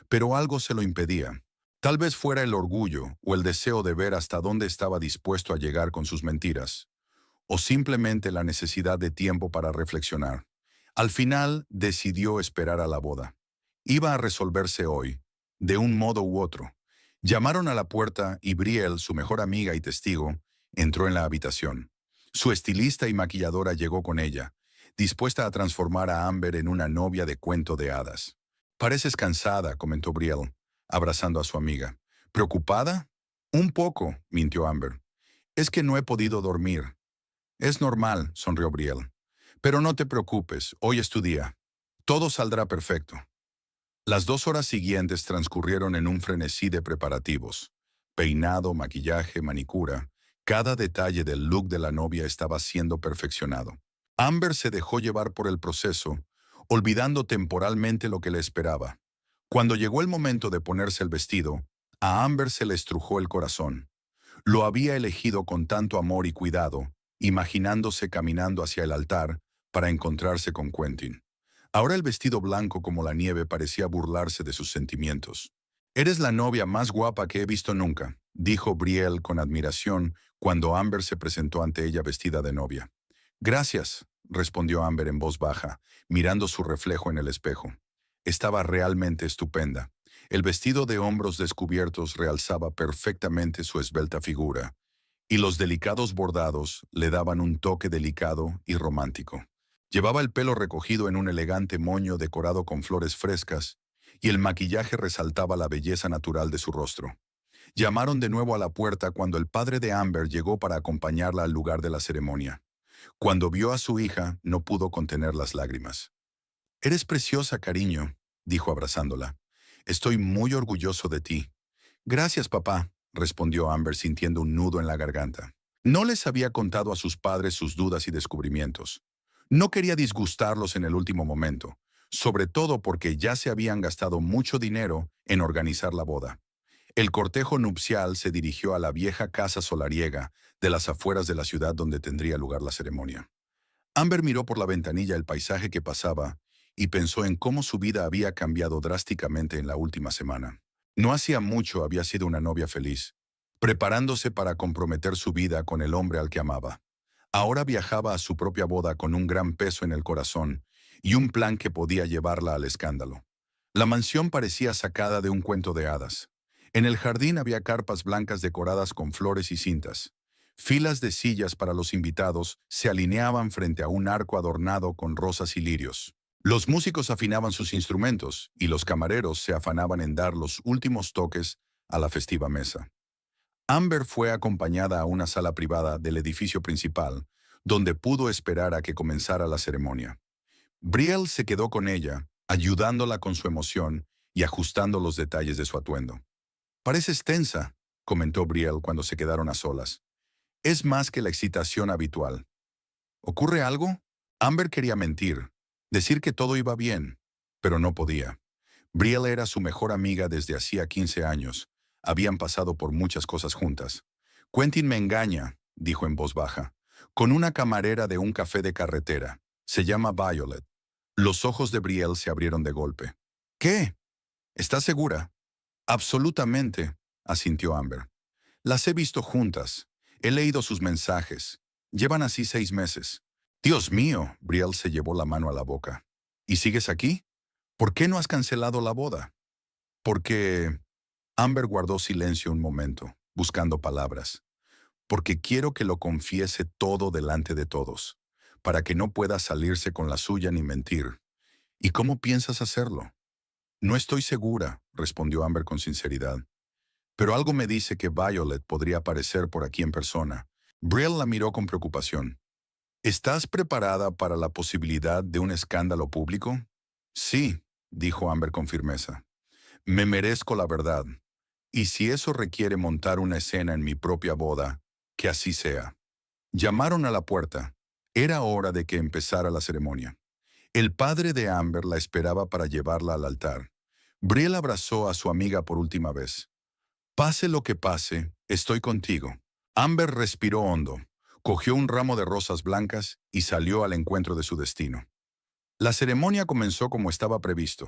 pero algo se lo impedía. Tal vez fuera el orgullo o el deseo de ver hasta dónde estaba dispuesto a llegar con sus mentiras, o simplemente la necesidad de tiempo para reflexionar. Al final, decidió esperar a la boda. Iba a resolverse hoy, de un modo u otro. Llamaron a la puerta y Brielle, su mejor amiga y testigo, entró en la habitación. Su estilista y maquilladora llegó con ella, dispuesta a transformar a Amber en una novia de cuento de hadas. «Pareces cansada», comentó Brielle, abrazando a su amiga. «¿Preocupada?» «Un poco», mintió Amber. «Es que no he podido dormir». «Es normal», sonrió Brielle. «Pero no te preocupes, hoy es tu día. Todo saldrá perfecto». Las 2 horas siguientes transcurrieron en un frenesí de preparativos. Peinado, maquillaje, manicura. Cada detalle del look de la novia estaba siendo perfeccionado. Amber se dejó llevar por el proceso, olvidando temporalmente lo que le esperaba. Cuando llegó el momento de ponerse el vestido, a Amber se le estrujó el corazón. Lo había elegido con tanto amor y cuidado, imaginándose caminando hacia el altar para encontrarse con Quentin. Ahora el vestido blanco como la nieve parecía burlarse de sus sentimientos. «Eres la novia más guapa que he visto nunca», dijo Brielle con admiración cuando Amber se presentó ante ella vestida de novia. «Gracias», respondió Amber en voz baja, mirando su reflejo en el espejo. Estaba realmente estupenda. El vestido de hombros descubiertos realzaba perfectamente su esbelta figura, y los delicados bordados le daban un toque delicado y romántico. Llevaba el pelo recogido en un elegante moño decorado con flores frescas, y el maquillaje resaltaba la belleza natural de su rostro. Llamaron de nuevo a la puerta cuando el padre de Amber llegó para acompañarla al lugar de la ceremonia. Cuando vio a su hija, no pudo contener las lágrimas. «Eres preciosa, cariño», dijo abrazándola. «Estoy muy orgulloso de ti». «Gracias, papá», respondió Amber sintiendo un nudo en la garganta. No les había contado a sus padres sus dudas y descubrimientos. No quería disgustarlos en el último momento, sobre todo porque ya se habían gastado mucho dinero en organizar la boda. El cortejo nupcial se dirigió a la vieja casa solariega de las afueras de la ciudad donde tendría lugar la ceremonia. Amber miró por la ventanilla el paisaje que pasaba y pensó en cómo su vida había cambiado drásticamente en la última semana. No hacía mucho había sido una novia feliz, preparándose para comprometer su vida con el hombre al que amaba. Ahora viajaba a su propia boda con un gran peso en el corazón y un plan que podía llevarla al escándalo. La mansión parecía sacada de un cuento de hadas. En el jardín había carpas blancas decoradas con flores y cintas. Filas de sillas para los invitados se alineaban frente a un arco adornado con rosas y lirios. Los músicos afinaban sus instrumentos y los camareros se afanaban en dar los últimos toques a la festiva mesa. Amber fue acompañada a una sala privada del edificio principal, donde pudo esperar a que comenzara la ceremonia. Brielle se quedó con ella, ayudándola con su emoción y ajustando los detalles de su atuendo. «Pareces tensa», comentó Brielle cuando se quedaron a solas. «Es más que la excitación habitual». «¿Ocurre algo?» Amber quería mentir, decir que todo iba bien, pero no podía. Brielle era su mejor amiga desde hacía 15 años. Habían pasado por muchas cosas juntas. «Quentin me engaña», dijo en voz baja, «con una camarera de un café de carretera. Se llama Violet». Los ojos de Brielle se abrieron de golpe. «¿Qué? ¿Estás segura?» «Absolutamente», asintió Amber. «Las he visto juntas. He leído sus mensajes. Llevan así 6 meses». «Dios mío», Brielle se llevó la mano a la boca. «¿Y sigues aquí? ¿Por qué no has cancelado la boda?» «Porque...» Amber guardó silencio un momento, buscando palabras. «Porque quiero que lo confiese todo delante de todos, para que no pueda salirse con la suya ni mentir. ¿Y cómo piensas hacerlo? No estoy segura, respondió Amber con sinceridad. Pero algo me dice que Violet podría aparecer por aquí en persona. Brielle la miró con preocupación. ¿Estás preparada para la posibilidad de un escándalo público? Sí, dijo Amber con firmeza. Me merezco la verdad. Y si eso requiere montar una escena en mi propia boda, que así sea. Llamaron a la puerta. Era hora de que empezara la ceremonia. El padre de Amber la esperaba para llevarla al altar. Brielle abrazó a su amiga por última vez. Pase lo que pase, estoy contigo. Amber respiró hondo, cogió un ramo de rosas blancas y salió al encuentro de su destino. La ceremonia comenzó como estaba previsto.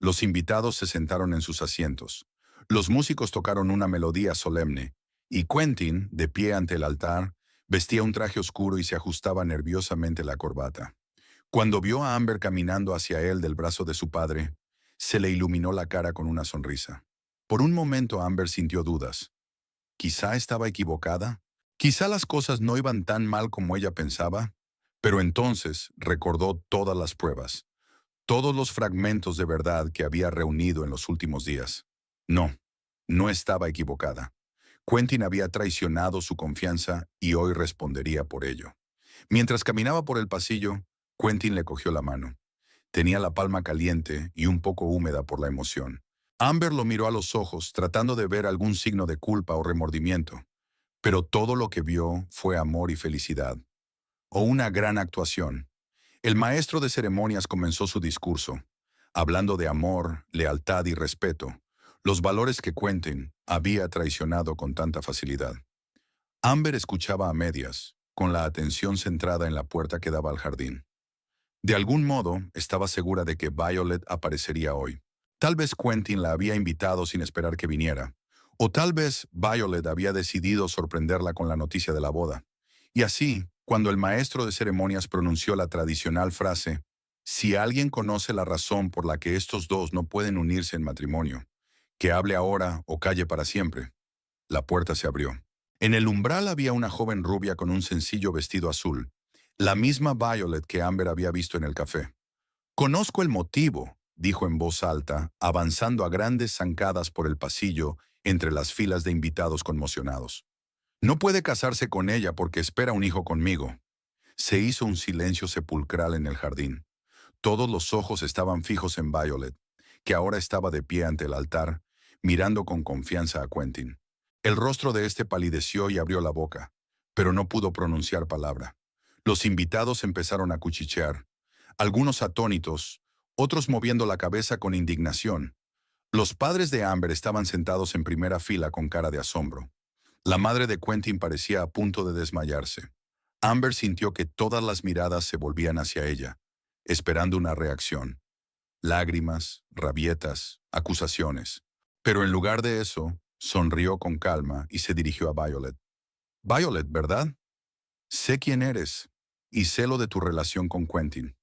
Los invitados se sentaron en sus asientos. Los músicos tocaron una melodía solemne, y Quentin, de pie ante el altar, vestía un traje oscuro y se ajustaba nerviosamente la corbata. Cuando vio a Amber caminando hacia él del brazo de su padre, se le iluminó la cara con una sonrisa. Por un momento Amber sintió dudas. Quizá estaba equivocada. Quizá las cosas no iban tan mal como ella pensaba. Pero entonces recordó todas las pruebas, todos los fragmentos de verdad que había reunido en los últimos días. No, no estaba equivocada. Quentin había traicionado su confianza y hoy respondería por ello. Mientras caminaba por el pasillo, Quentin le cogió la mano. Tenía la palma caliente y un poco húmeda por la emoción. Amber lo miró a los ojos, tratando de ver algún signo de culpa o remordimiento, pero todo lo que vio fue amor y felicidad. O una gran actuación. El maestro de ceremonias comenzó su discurso, hablando de amor, lealtad y respeto, los valores que Quentin había traicionado con tanta facilidad. Amber escuchaba a medias, con la atención centrada en la puerta que daba al jardín. De algún modo, estaba segura de que Violet aparecería hoy. Tal vez Quentin la había invitado sin esperar que viniera, o tal vez Violet había decidido sorprenderla con la noticia de la boda. Y así, cuando el maestro de ceremonias pronunció la tradicional frase, si alguien conoce la razón por la que estos dos no pueden unirse en matrimonio, que hable ahora o calle para siempre, la puerta se abrió. En el umbral había una joven rubia con un sencillo vestido azul, la misma Violet que Amber había visto en el café. Conozco el motivo, dijo en voz alta, avanzando a grandes zancadas por el pasillo entre las filas de invitados conmocionados. No puede casarse con ella porque espera un hijo conmigo. Se hizo un silencio sepulcral en el jardín. Todos los ojos estaban fijos en Violet, que ahora estaba de pie ante el altar, mirando con confianza a Quentin. El rostro de éste palideció y abrió la boca, pero no pudo pronunciar palabra. Los invitados empezaron a cuchichear, algunos atónitos, otros moviendo la cabeza con indignación. Los padres de Amber estaban sentados en primera fila con cara de asombro. La madre de Quentin parecía a punto de desmayarse. Amber sintió que todas las miradas se volvían hacia ella, esperando una reacción. Lágrimas, rabietas, acusaciones. Pero en lugar de eso, sonrió con calma y se dirigió a Violet. Violet, ¿verdad? Sé quién eres y sé lo de tu relación con Quentin.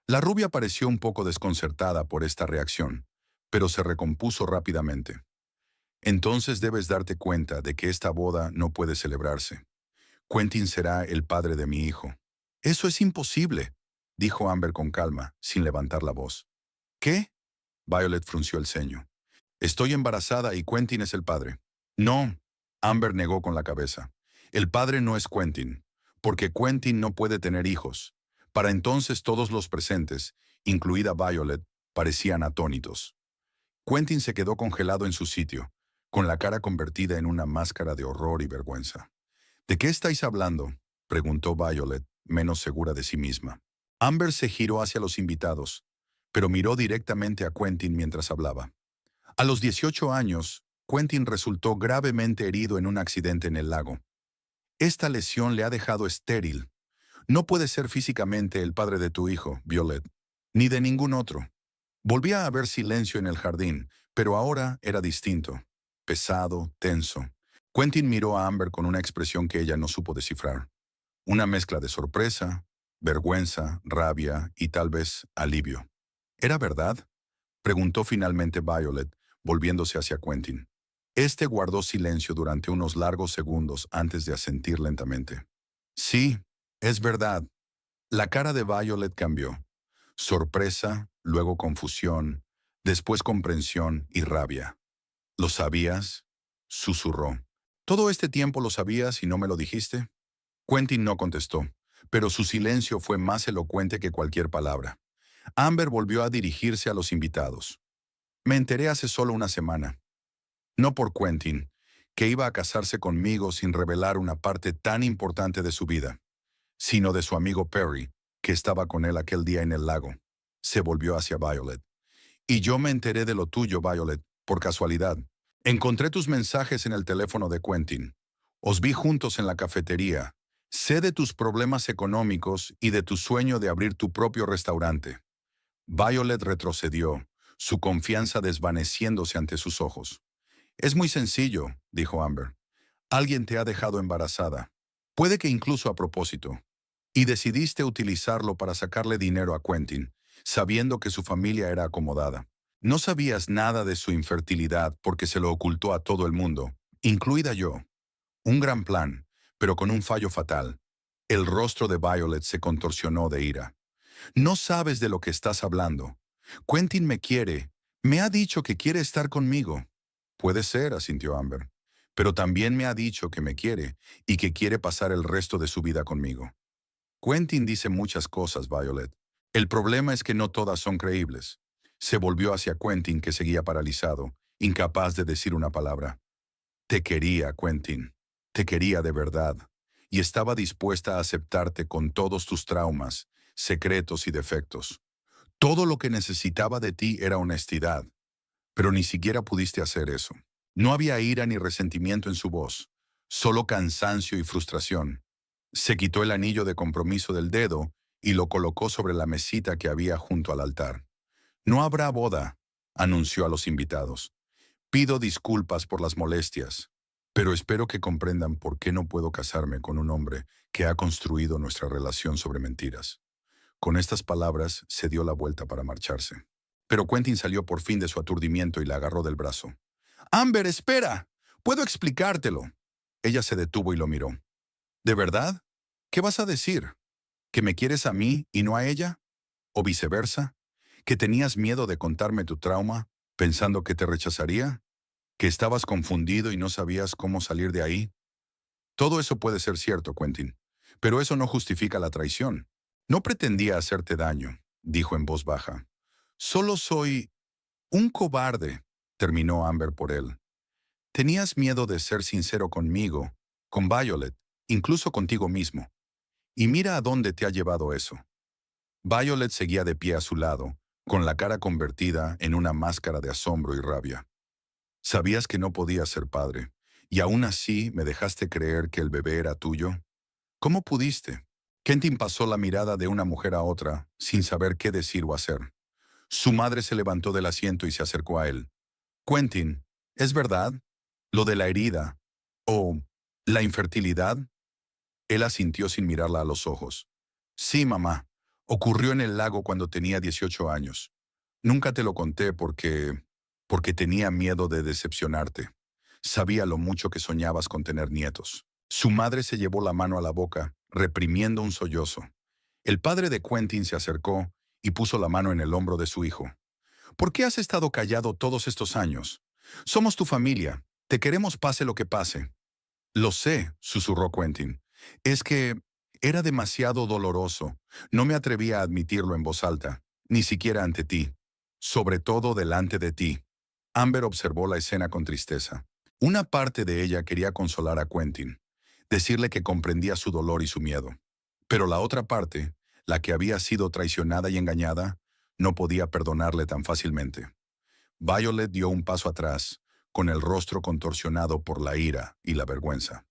La rubia pareció un poco desconcertada por esta reacción, pero se recompuso rápidamente. Entonces debes darte cuenta de que esta boda no puede celebrarse. Quentin será el padre de mi hijo. Eso es imposible, dijo Amber con calma, sin levantar la voz. ¿Qué? Violet frunció el ceño. Estoy embarazada y Quentin es el padre. No, Amber negó con la cabeza. El padre no es Quentin, porque Quentin no puede tener hijos. Para entonces todos los presentes, incluida Violet, parecían atónitos. Quentin se quedó congelado en su sitio, con la cara convertida en una máscara de horror y vergüenza. ¿De qué estáis hablando?, preguntó Violet, menos segura de sí misma. Amber se giró hacia los invitados, pero miró directamente a Quentin mientras hablaba. A los 18 años, Quentin resultó gravemente herido en un accidente en el lago. Esta lesión le ha dejado estéril. No puede ser físicamente el padre de tu hijo, Violet, ni de ningún otro. Volvía a haber silencio en el jardín, pero ahora era distinto, pesado, tenso. Quentin miró a Amber con una expresión que ella no supo descifrar. Una mezcla de sorpresa, vergüenza, rabia y tal vez alivio. ¿Era verdad?, preguntó finalmente Violet, volviéndose hacia Quentin. Este guardó silencio durante unos largos segundos antes de asentir lentamente. Sí, es verdad. La cara de Violet cambió. Sorpresa, luego confusión, después comprensión y rabia. ¿Lo sabías? Susurró. ¿Todo este tiempo lo sabías y no me lo dijiste? Quentin no contestó, pero su silencio fue más elocuente que cualquier palabra. Amber volvió a dirigirse a los invitados. Me enteré hace solo una semana. No por Quentin, que iba a casarse conmigo sin revelar una parte tan importante de su vida, sino de su amigo Perry, que estaba con él aquel día en el lago. Se volvió hacia Violet. Y yo me enteré de lo tuyo, Violet, por casualidad. Encontré tus mensajes en el teléfono de Quentin. Os vi juntos en la cafetería. Sé de tus problemas económicos y de tu sueño de abrir tu propio restaurante. Violet retrocedió, su confianza desvaneciéndose ante sus ojos. Es muy sencillo, dijo Amber. Alguien te ha dejado embarazada. Puede que incluso a propósito. Y decidiste utilizarlo para sacarle dinero a Quentin, sabiendo que su familia era acomodada. No sabías nada de su infertilidad porque se lo ocultó a todo el mundo, incluida yo. Un gran plan, pero con un fallo fatal. El rostro de Violet se contorsionó de ira. No sabes de lo que estás hablando. Quentin me quiere. Me ha dicho que quiere estar conmigo. Puede ser, asintió Amber. Pero también me ha dicho que me quiere y que quiere pasar el resto de su vida conmigo. Quentin dice muchas cosas, Violet. El problema es que no todas son creíbles. Se volvió hacia Quentin, que seguía paralizado, incapaz de decir una palabra. Te quería, Quentin. Te quería de verdad. Y estaba dispuesta a aceptarte con todos tus traumas, secretos y defectos. Todo lo que necesitaba de ti era honestidad, pero ni siquiera pudiste hacer eso. No había ira ni resentimiento en su voz, solo cansancio y frustración. Se quitó el anillo de compromiso del dedo y lo colocó sobre la mesita que había junto al altar. No habrá boda, anunció a los invitados. Pido disculpas por las molestias, pero espero que comprendan por qué no puedo casarme con un hombre que ha construido nuestra relación sobre mentiras. Con estas palabras se dio la vuelta para marcharse. Pero Quentin salió por fin de su aturdimiento y la agarró del brazo. «Amber, espera. Puedo explicártelo». Ella se detuvo y lo miró. «¿De verdad? ¿Qué vas a decir? ¿Que me quieres a mí y no a ella? ¿O viceversa? ¿Que tenías miedo de contarme tu trauma, pensando que te rechazaría? ¿Que estabas confundido y no sabías cómo salir de ahí?» Todo eso puede ser cierto, Quentin, pero eso no justifica la traición. No pretendía hacerte daño, dijo en voz baja. Solo soy un cobarde, terminó Amber por él. Tenías miedo de ser sincero conmigo, con Violet, incluso contigo mismo. Y mira a dónde te ha llevado eso. Violet seguía de pie a su lado, con la cara convertida en una máscara de asombro y rabia. Sabías que no podías ser padre, y aún así me dejaste creer que el bebé era tuyo. ¿Cómo pudiste? Quentin pasó la mirada de una mujer a otra, sin saber qué decir o hacer. Su madre se levantó del asiento y se acercó a él. Quentin, ¿es verdad? ¿Lo de la herida? ¿O la infertilidad? Él asintió sin mirarla a los ojos. Sí, mamá. Ocurrió en el lago cuando tenía 18 años. Nunca te lo conté porque tenía miedo de decepcionarte. Sabía lo mucho que soñabas con tener nietos. Su madre se llevó la mano a la boca, reprimiendo un sollozo. El padre de Quentin se acercó y puso la mano en el hombro de su hijo. ¿Por qué has estado callado todos estos años? Somos tu familia. Te queremos pase lo que pase. Lo sé, susurró Quentin. Es que era demasiado doloroso. No me atrevía a admitirlo en voz alta, ni siquiera ante ti. Sobre todo delante de ti. Amber observó la escena con tristeza. Una parte de ella quería consolar a Quentin, decirle que comprendía su dolor y su miedo. Pero la otra parte, la que había sido traicionada y engañada, no podía perdonarle tan fácilmente. Violet dio un paso atrás, con el rostro contorsionado por la ira y la vergüenza.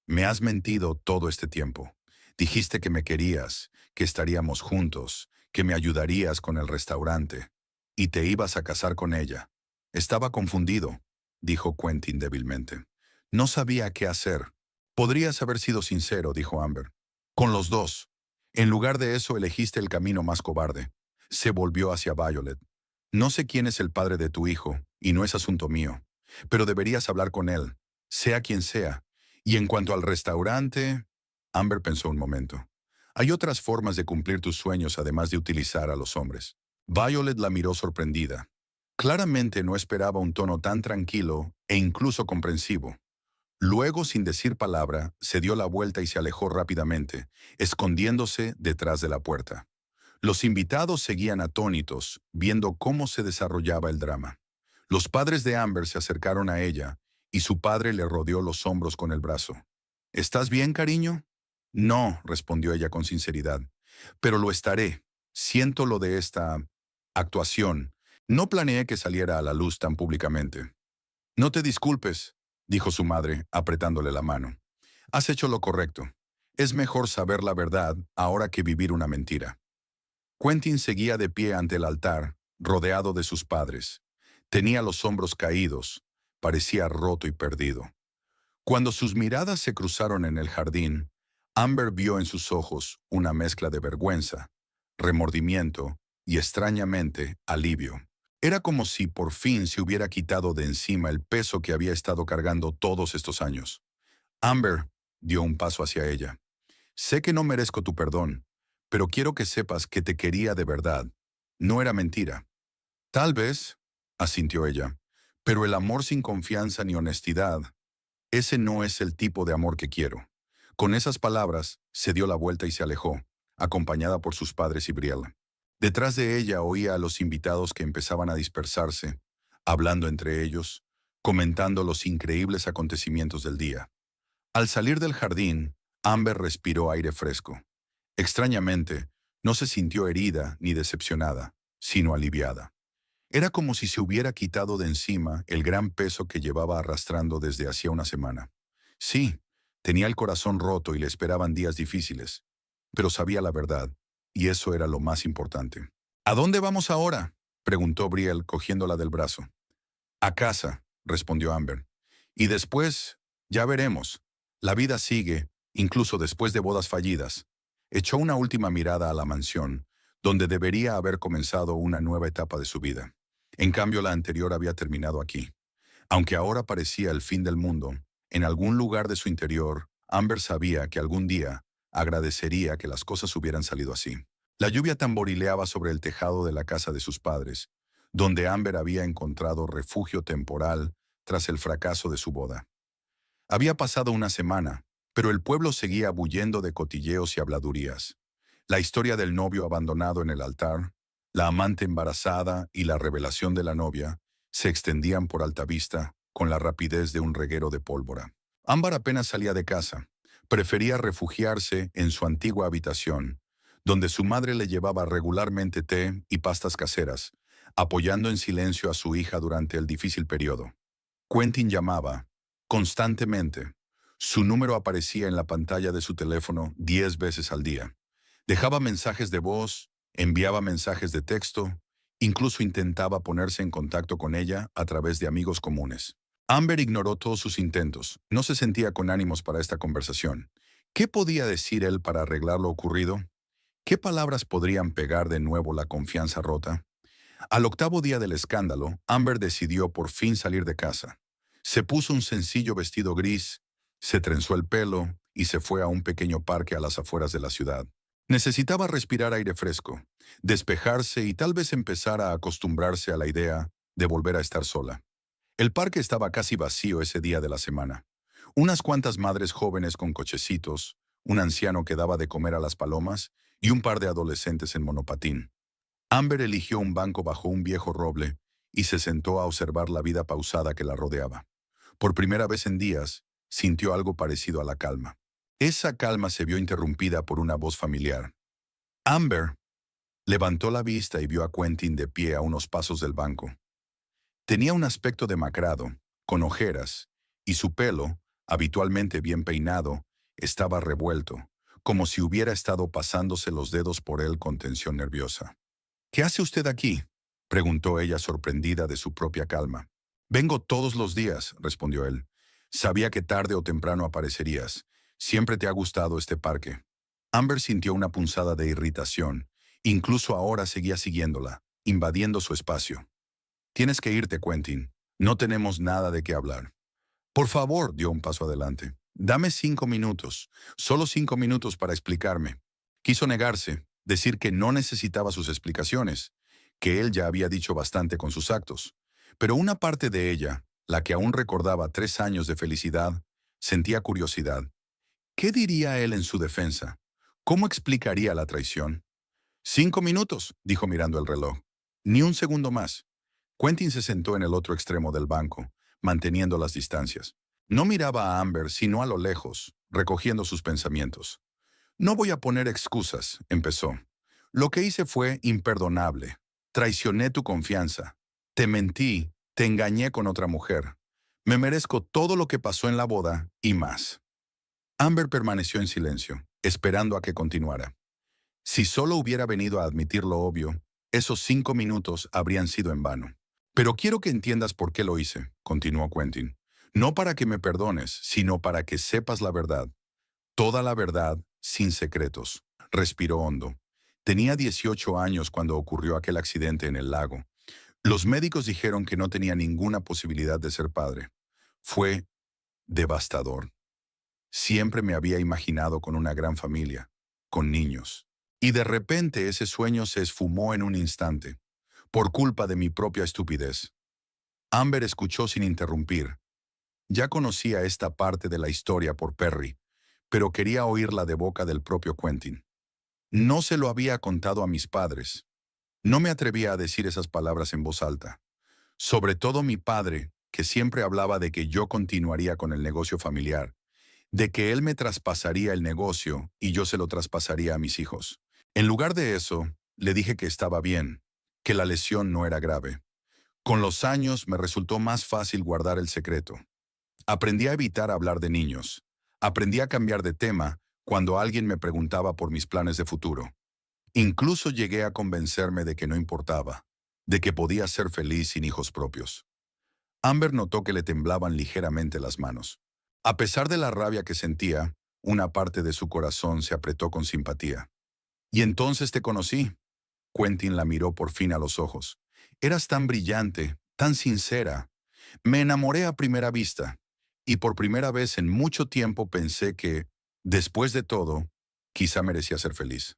Me has mentido todo este tiempo. Dijiste que me querías, que estaríamos juntos, que me ayudarías con el restaurante, y te ibas a casar con ella. Estaba confundido, dijo Quentin débilmente. No sabía qué hacer. Podrías haber sido sincero, dijo Amber. Con los dos. En lugar de eso elegiste el camino más cobarde. Se volvió hacia Violet. No sé quién es el padre de tu hijo, y no es asunto mío, pero deberías hablar con él, sea quien sea. Y en cuanto al restaurante, Amber pensó un momento. Hay otras formas de cumplir tus sueños además de utilizar a los hombres. Violet la miró sorprendida. Claramente no esperaba un tono tan tranquilo e incluso comprensivo. Luego, sin decir palabra, se dio la vuelta y se alejó rápidamente, escondiéndose detrás de la puerta. Los invitados seguían atónitos, viendo cómo se desarrollaba el drama. Los padres de Amber se acercaron a ella, y su padre le rodeó los hombros con el brazo. ¿Estás bien, cariño? No, respondió ella con sinceridad. Pero lo estaré. Siento lo de esta actuación. No planeé que saliera a la luz tan públicamente. No te disculpes, dijo su madre, apretándole la mano. Has hecho lo correcto. Es mejor saber la verdad ahora que vivir una mentira. Quentin seguía de pie ante el altar, rodeado de sus padres. Tenía los hombros caídos, parecía roto y perdido. Cuando sus miradas se cruzaron en el jardín, Amber vio en sus ojos una mezcla de vergüenza, remordimiento y, extrañamente, alivio. Era como si por fin se hubiera quitado de encima el peso que había estado cargando todos estos años. Amber dio un paso hacia ella. Sé que no merezco tu perdón, pero quiero que sepas que te quería de verdad. No era mentira. Tal vez, asintió ella, pero el amor sin confianza ni honestidad, ese no es el tipo de amor que quiero. Con esas palabras, se dio la vuelta y se alejó, acompañada por sus padres y Brielle. Detrás de ella oía a los invitados que empezaban a dispersarse, hablando entre ellos, comentando los increíbles acontecimientos del día. Al salir del jardín, Amber respiró aire fresco. Extrañamente, no se sintió herida ni decepcionada, sino aliviada. Era como si se hubiera quitado de encima el gran peso que llevaba arrastrando desde hacía una semana. Sí, tenía el corazón roto y le esperaban días difíciles, pero sabía la verdad, y eso era lo más importante. ¿A dónde vamos ahora?, preguntó Brielle, cogiéndola del brazo. A casa, respondió Amber. Y después, ya veremos. La vida sigue, incluso después de bodas fallidas. Echó una última mirada a la mansión, donde debería haber comenzado una nueva etapa de su vida. En cambio, la anterior había terminado aquí. Aunque ahora parecía el fin del mundo, en algún lugar de su interior, Amber sabía que algún día agradecería que las cosas hubieran salido así. La lluvia tamborileaba sobre el tejado de la casa de sus padres, donde Amber había encontrado refugio temporal tras el fracaso de su boda. Había pasado una semana, pero el pueblo seguía bullendo de cotilleos y habladurías. La historia del novio abandonado en el altar, la amante embarazada y la revelación de la novia se extendían por alta vista con la rapidez de un reguero de pólvora. Ámbar apenas salía de casa. Prefería refugiarse en su antigua habitación, donde su madre le llevaba regularmente té y pastas caseras, apoyando en silencio a su hija durante el difícil periodo. Quentin llamaba, constantemente. Su número aparecía en la pantalla de su teléfono 10 veces al día. Dejaba mensajes de voz, enviaba mensajes de texto, incluso intentaba ponerse en contacto con ella a través de amigos comunes. Amber ignoró todos sus intentos. No se sentía con ánimos para esta conversación. ¿Qué podía decir él para arreglar lo ocurrido? ¿Qué palabras podrían pegar de nuevo la confianza rota? Al octavo día del escándalo, Amber decidió por fin salir de casa. Se puso un sencillo vestido gris, se trenzó el pelo y se fue a un pequeño parque a las afueras de la ciudad. Necesitaba respirar aire fresco, despejarse y tal vez empezar a acostumbrarse a la idea de volver a estar sola. El parque estaba casi vacío ese día de la semana. Unas cuantas madres jóvenes con cochecitos, un anciano que daba de comer a las palomas y un par de adolescentes en monopatín. Amber eligió un banco bajo un viejo roble y se sentó a observar la vida pausada que la rodeaba. Por primera vez en días, sintió algo parecido a la calma. Esa calma se vio interrumpida por una voz familiar. Amber levantó la vista y vio a Quentin de pie a unos pasos del banco. Tenía un aspecto demacrado, con ojeras, y su pelo, habitualmente bien peinado, estaba revuelto, como si hubiera estado pasándose los dedos por él con tensión nerviosa. ¿Qué hace usted aquí?, preguntó ella sorprendida de su propia calma. Vengo todos los días, respondió él. Sabía que tarde o temprano aparecerías. Siempre te ha gustado este parque. Amber sintió una punzada de irritación. Incluso ahora seguía siguiéndola, invadiendo su espacio. Tienes que irte, Quentin. No tenemos nada de qué hablar. Por favor, dio un paso adelante. Dame 5 minutos. Solo 5 minutos para explicarme. Quiso negarse, decir que no necesitaba sus explicaciones, que él ya había dicho bastante con sus actos. Pero una parte de ella, la que aún recordaba 3 años de felicidad, sentía curiosidad. ¿Qué diría él en su defensa? ¿Cómo explicaría la traición? 5 minutos, dijo mirando el reloj. Ni un segundo más. Quentin se sentó en el otro extremo del banco, manteniendo las distancias. No miraba a Amber sino a lo lejos, recogiendo sus pensamientos. No voy a poner excusas, empezó. Lo que hice fue imperdonable. Traicioné tu confianza. Te mentí, te engañé con otra mujer. Me merezco todo lo que pasó en la boda y más. Amber permaneció en silencio, esperando a que continuara. Si solo hubiera venido a admitir lo obvio, esos 5 minutos habrían sido en vano. Pero quiero que entiendas por qué lo hice, continuó Quentin. No para que me perdones, sino para que sepas la verdad. Toda la verdad, sin secretos. Respiró hondo. Tenía 18 años cuando ocurrió aquel accidente en el lago. Los médicos dijeron que no tenía ninguna posibilidad de ser padre. Fue devastador. Siempre me había imaginado con una gran familia, con niños. Y de repente ese sueño se esfumó en un instante, por culpa de mi propia estupidez. Amber escuchó sin interrumpir. Ya conocía esta parte de la historia por Perry, pero quería oírla de boca del propio Quentin. No se lo había contado a mis padres. No me atrevía a decir esas palabras en voz alta. Sobre todo mi padre, que siempre hablaba de que yo continuaría con el negocio familiar, de que él me traspasaría el negocio y yo se lo traspasaría a mis hijos. En lugar de eso, le dije que estaba bien, que la lesión no era grave. Con los años me resultó más fácil guardar el secreto. Aprendí a evitar hablar de niños. Aprendí a cambiar de tema cuando alguien me preguntaba por mis planes de futuro. Incluso llegué a convencerme de que no importaba, de que podía ser feliz sin hijos propios. Amber notó que le temblaban ligeramente las manos. A pesar de la rabia que sentía, una parte de su corazón se apretó con simpatía. «Y entonces te conocí». Quentin la miró por fin a los ojos. «Eras tan brillante, tan sincera. Me enamoré a primera vista, y por primera vez en mucho tiempo pensé que, después de todo, quizá merecía ser feliz.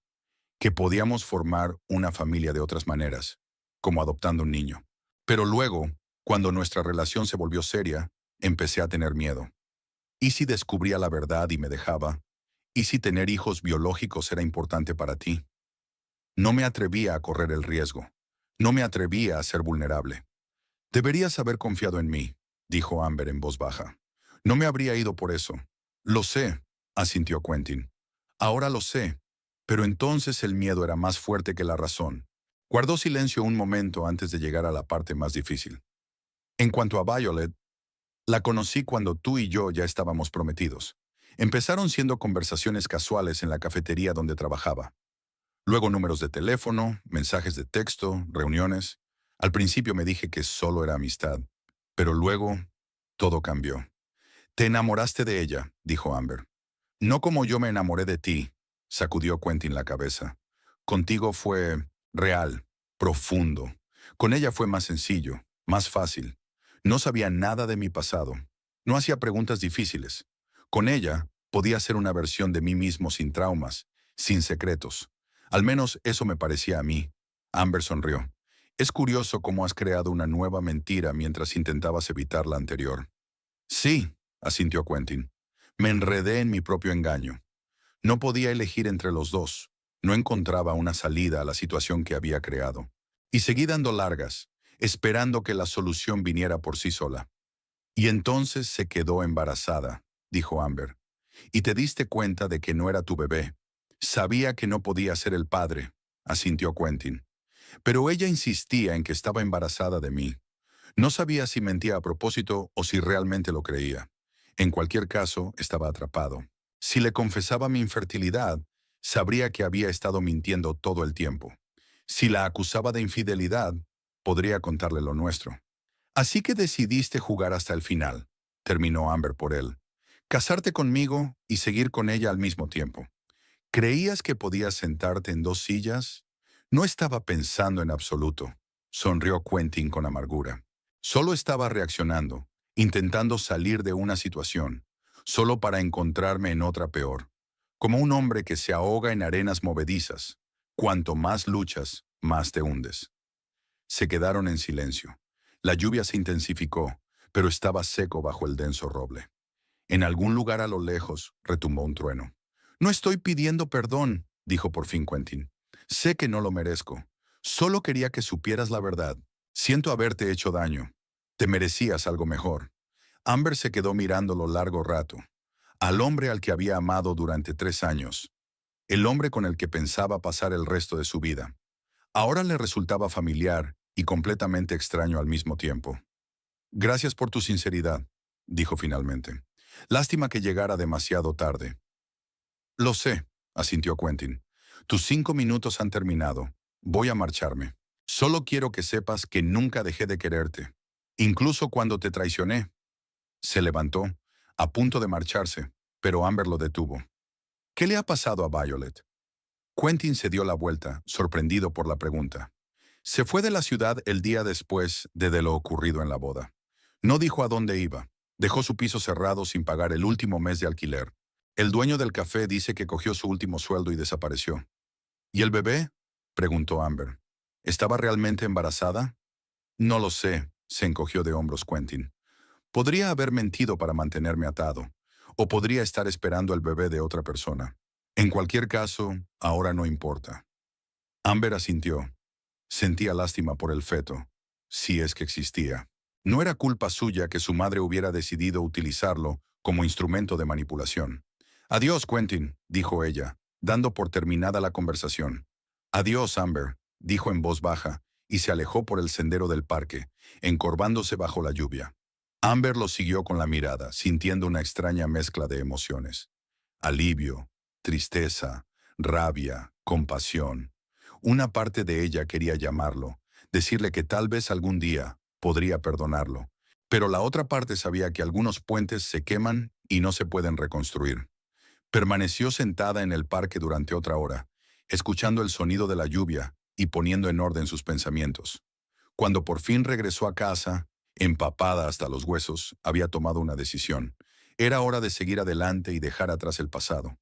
Que podíamos formar una familia de otras maneras, como adoptando un niño. Pero luego, cuando nuestra relación se volvió seria, empecé a tener miedo. ¿Y si descubría la verdad y me dejaba? ¿Y si tener hijos biológicos era importante para ti? No me atrevía a correr el riesgo. No me atrevía a ser vulnerable. Deberías haber confiado en mí, dijo Amber en voz baja. No me habría ido por eso. Lo sé, asintió Quentin. Ahora lo sé, pero entonces el miedo era más fuerte que la razón. Guardó silencio un momento antes de llegar a la parte más difícil. En cuanto a Violet, la conocí cuando tú y yo ya estábamos prometidos. Empezaron siendo conversaciones casuales en la cafetería donde trabajaba. Luego números de teléfono, mensajes de texto, reuniones. Al principio me dije que solo era amistad, pero luego todo cambió. Te enamoraste de ella, dijo Amber. No como yo me enamoré de ti, sacudió Quentin la cabeza. Contigo fue real, profundo. Con ella fue más sencillo, más fácil. No sabía nada de mi pasado. No hacía preguntas difíciles. Con ella podía ser una versión de mí mismo sin traumas, sin secretos. Al menos eso me parecía a mí. Amber sonrió. Es curioso cómo has creado una nueva mentira mientras intentabas evitar la anterior. Sí, asintió Quentin. Me enredé en mi propio engaño. No podía elegir entre los dos. No encontraba una salida a la situación que había creado. Y seguí dando largas, esperando que la solución viniera por sí sola. Y entonces se quedó embarazada, dijo Amber. Y te diste cuenta de que no era tu bebé. Sabía que no podía ser el padre, asintió Quentin. Pero ella insistía en que estaba embarazada de mí. No sabía si mentía a propósito o si realmente lo creía. En cualquier caso, estaba atrapado. Si le confesaba mi infertilidad, sabría que había estado mintiendo todo el tiempo. Si la acusaba de infidelidad, podría contarle lo nuestro. Así que decidiste jugar hasta el final, terminó Amber por él. Casarte conmigo y seguir con ella al mismo tiempo. ¿Creías que podías sentarte en 2 sillas? No estaba pensando en absoluto, sonrió Quentin con amargura. Solo estaba reaccionando, intentando salir de una situación, solo para encontrarme en otra peor. como un hombre que se ahoga en arenas movedizas. Cuanto más luchas, más te hundes. Se quedaron en silencio. La lluvia se intensificó, pero estaba seco bajo el denso roble. En algún lugar a lo lejos retumbó un trueno. «No estoy pidiendo perdón», dijo por fin Quentin. «Sé que no lo merezco. Solo quería que supieras la verdad. Siento haberte hecho daño. Te merecías algo mejor». Amber se quedó mirándolo largo rato. Al hombre al que había amado durante 3 años. El hombre con el que pensaba pasar el resto de su vida. Ahora le resultaba familiar y completamente extraño al mismo tiempo. «Gracias por tu sinceridad», dijo finalmente. «Lástima que llegara demasiado tarde». «Lo sé», asintió Quentin. «Tus 5 minutos han terminado. Voy a marcharme. Solo quiero que sepas que nunca dejé de quererte. Incluso cuando te traicioné». Se levantó, a punto de marcharse, pero Amber lo detuvo. «¿Qué le ha pasado a Violet?». Quentin se dio la vuelta, sorprendido por la pregunta. Se fue de la ciudad el día después de lo ocurrido en la boda. No dijo a dónde iba. Dejó su piso cerrado sin pagar el último mes de alquiler. El dueño del café dice que cogió su último sueldo y desapareció. «¿Y el bebé?», preguntó Amber. «¿Estaba realmente embarazada?». «No lo sé», se encogió de hombros Quentin. «Podría haber mentido para mantenerme atado, o podría estar esperando el bebé de otra persona. En cualquier caso, ahora no importa». Amber asintió. Sentía lástima por el feto, si es que existía. No era culpa suya que su madre hubiera decidido utilizarlo como instrumento de manipulación. «Adiós, Quentin», dijo ella, dando por terminada la conversación. «Adiós, Amber», dijo en voz baja, y se alejó por el sendero del parque, encorvándose bajo la lluvia. Amber lo siguió con la mirada, sintiendo una extraña mezcla de emociones. Alivio, tristeza, rabia, compasión. Una parte de ella quería llamarlo, decirle que tal vez algún día podría perdonarlo. Pero la otra parte sabía que algunos puentes se queman y no se pueden reconstruir. Permaneció sentada en el parque durante otra hora, escuchando el sonido de la lluvia y poniendo en orden sus pensamientos. Cuando por fin regresó a casa, empapada hasta los huesos, había tomado una decisión. Era hora de seguir adelante y dejar atrás el pasado.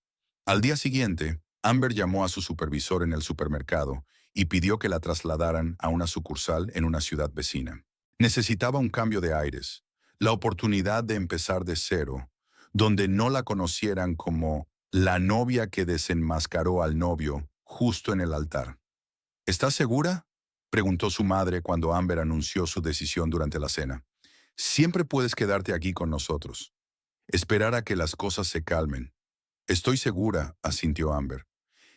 Al día siguiente, Amber llamó a su supervisor en el supermercado y pidió que la trasladaran a una sucursal en una ciudad vecina. Necesitaba un cambio de aires, la oportunidad de empezar de cero, donde no la conocieran como la novia que desenmascaró al novio justo en el altar. «¿Estás segura?», preguntó su madre cuando Amber anunció su decisión durante la cena. «Siempre puedes quedarte aquí con nosotros. Esperar a que las cosas se calmen». «Estoy segura», asintió Amber.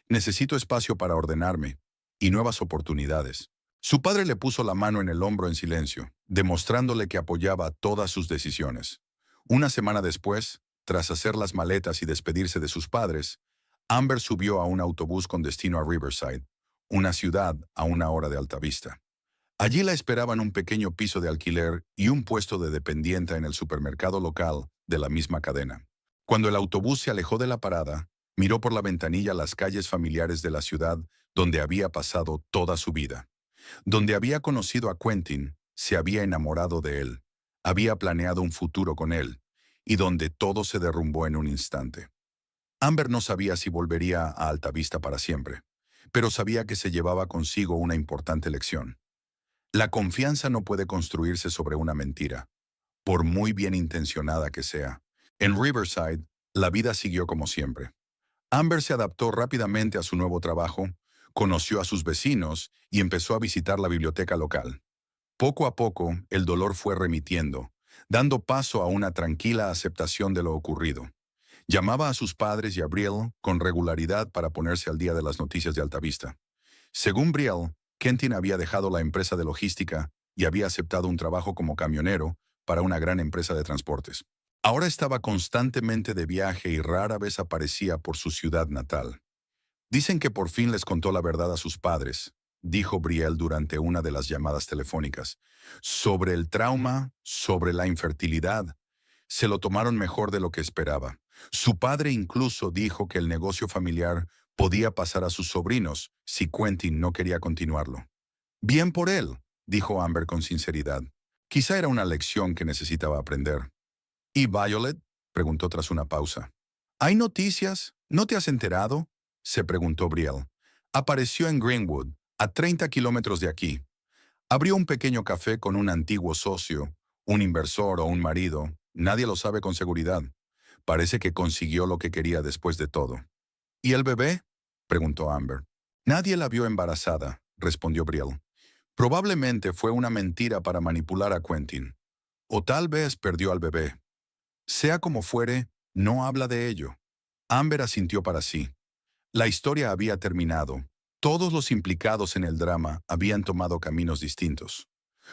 «Necesito espacio para ordenarme y nuevas oportunidades». Su padre le puso la mano en el hombro en silencio, demostrándole que apoyaba todas sus decisiones. Una semana después, tras hacer las maletas y despedirse de sus padres, Amber subió a un autobús con destino a Riverside, una ciudad a 1 hora de Altavista. Allí la esperaban un pequeño piso de alquiler y un puesto de dependienta en el supermercado local de la misma cadena. Cuando el autobús se alejó de la parada, miró por la ventanilla las calles familiares de la ciudad donde había pasado toda su vida. Donde había conocido a Quentin, se había enamorado de él, había planeado un futuro con él, y donde todo se derrumbó en un instante. Amber no sabía si volvería a Altavista para siempre, pero sabía que se llevaba consigo una importante lección. La confianza no puede construirse sobre una mentira, por muy bien intencionada que sea. En Riverside, la vida siguió como siempre. Amber se adaptó rápidamente a su nuevo trabajo, conoció a sus vecinos y empezó a visitar la biblioteca local. Poco a poco, el dolor fue remitiendo, dando paso a una tranquila aceptación de lo ocurrido. Llamaba a sus padres y a Brielle con regularidad para ponerse al día de las noticias de Altavista. Según Brielle, Quentin había dejado la empresa de logística y había aceptado un trabajo como camionero para una gran empresa de transportes. Ahora estaba constantemente de viaje y rara vez aparecía por su ciudad natal. «Dicen que por fin les contó la verdad a sus padres», dijo Brielle durante una de las llamadas telefónicas. «Sobre el trauma, sobre la infertilidad. Se lo tomaron mejor de lo que esperaba. Su padre incluso dijo que el negocio familiar podía pasar a sus sobrinos si Quentin no quería continuarlo». «Bien por él», dijo Amber con sinceridad. Quizá era una lección que necesitaba aprender. «¿Y Violet?», preguntó tras una pausa. ¿Hay noticias? ¿No te has enterado? Se preguntó Brielle. Apareció en Greenwood, a 30 kilómetros de aquí. Abrió un pequeño café con un antiguo socio, un inversor o un marido. Nadie lo sabe con seguridad. Parece que consiguió lo que quería después de todo. ¿Y el bebé? Preguntó Amber. Nadie la vio embarazada, respondió Brielle. Probablemente fue una mentira para manipular a Quentin. O tal vez perdió al bebé. Sea como fuere, no habla de ello. Amber asintió para sí. La historia había terminado. Todos los implicados en el drama habían tomado caminos distintos.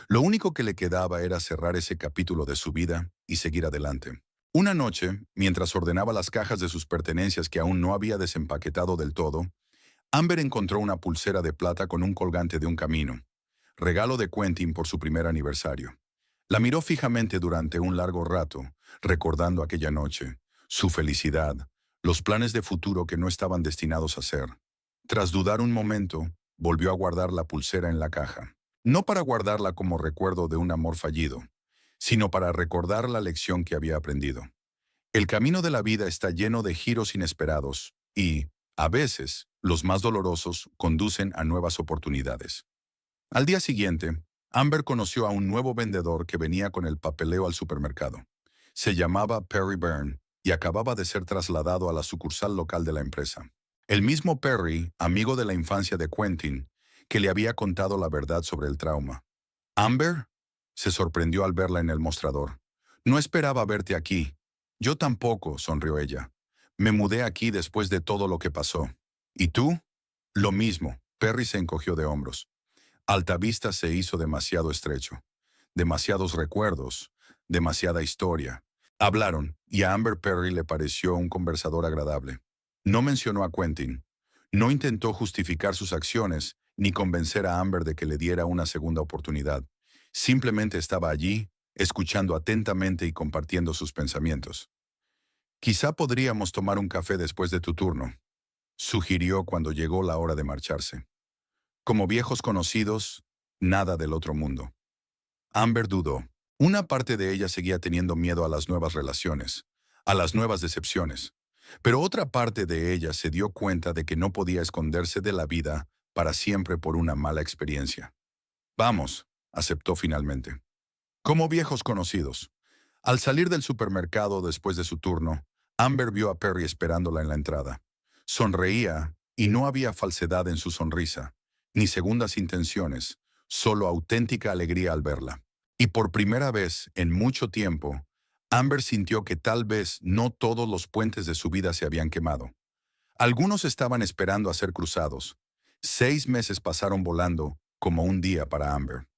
Lo único que le quedaba era cerrar ese capítulo de su vida y seguir adelante. Una noche, mientras ordenaba las cajas de sus pertenencias que aún no había desempaquetado del todo, Amber encontró una pulsera de plata con un colgante de un camino, regalo de Quentin por su primer aniversario. La miró fijamente durante un largo rato, recordando aquella noche, su felicidad, los planes de futuro que no estaban destinados a ser. Tras dudar un momento, volvió a guardar la pulsera en la caja. No para guardarla como recuerdo de un amor fallido, sino para recordar la lección que había aprendido. El camino de la vida está lleno de giros inesperados y, a veces, los más dolorosos conducen a nuevas oportunidades. Al día siguiente, Amber conoció a un nuevo vendedor que venía con el papeleo al supermercado. Se llamaba Perry Byrne y acababa de ser trasladado a la sucursal local de la empresa. El mismo Perry, amigo de la infancia de Quentin, que le había contado la verdad sobre el trauma. ¿Amber? Se sorprendió al verla en el mostrador. No esperaba verte aquí. Yo tampoco, sonrió ella. Me mudé aquí después de todo lo que pasó. ¿Y tú? Lo mismo. Perry se encogió de hombros. Altavista se hizo demasiado estrecho. Demasiados recuerdos, demasiada historia. Hablaron, y a Amber Perry le pareció un conversador agradable. No mencionó a Quentin. No intentó justificar sus acciones, ni convencer a Amber de que le diera una segunda oportunidad. Simplemente estaba allí, escuchando atentamente y compartiendo sus pensamientos. Quizá podríamos tomar un café después de tu turno, sugirió cuando llegó la hora de marcharse. Como viejos conocidos, nada del otro mundo. Amber dudó. Una parte de ella seguía teniendo miedo a las nuevas relaciones, a las nuevas decepciones. Pero otra parte de ella se dio cuenta de que no podía esconderse de la vida para siempre por una mala experiencia. Vamos, aceptó finalmente. Como viejos conocidos. Al salir del supermercado después de su turno, Amber vio a Perry esperándola en la entrada. Sonreía y no había falsedad en su sonrisa, ni segundas intenciones, solo auténtica alegría al verla. Y por primera vez en mucho tiempo, Amber sintió que tal vez no todos los puentes de su vida se habían quemado. Algunos estaban esperando a ser cruzados. 6 meses pasaron volando, como un día para Amber.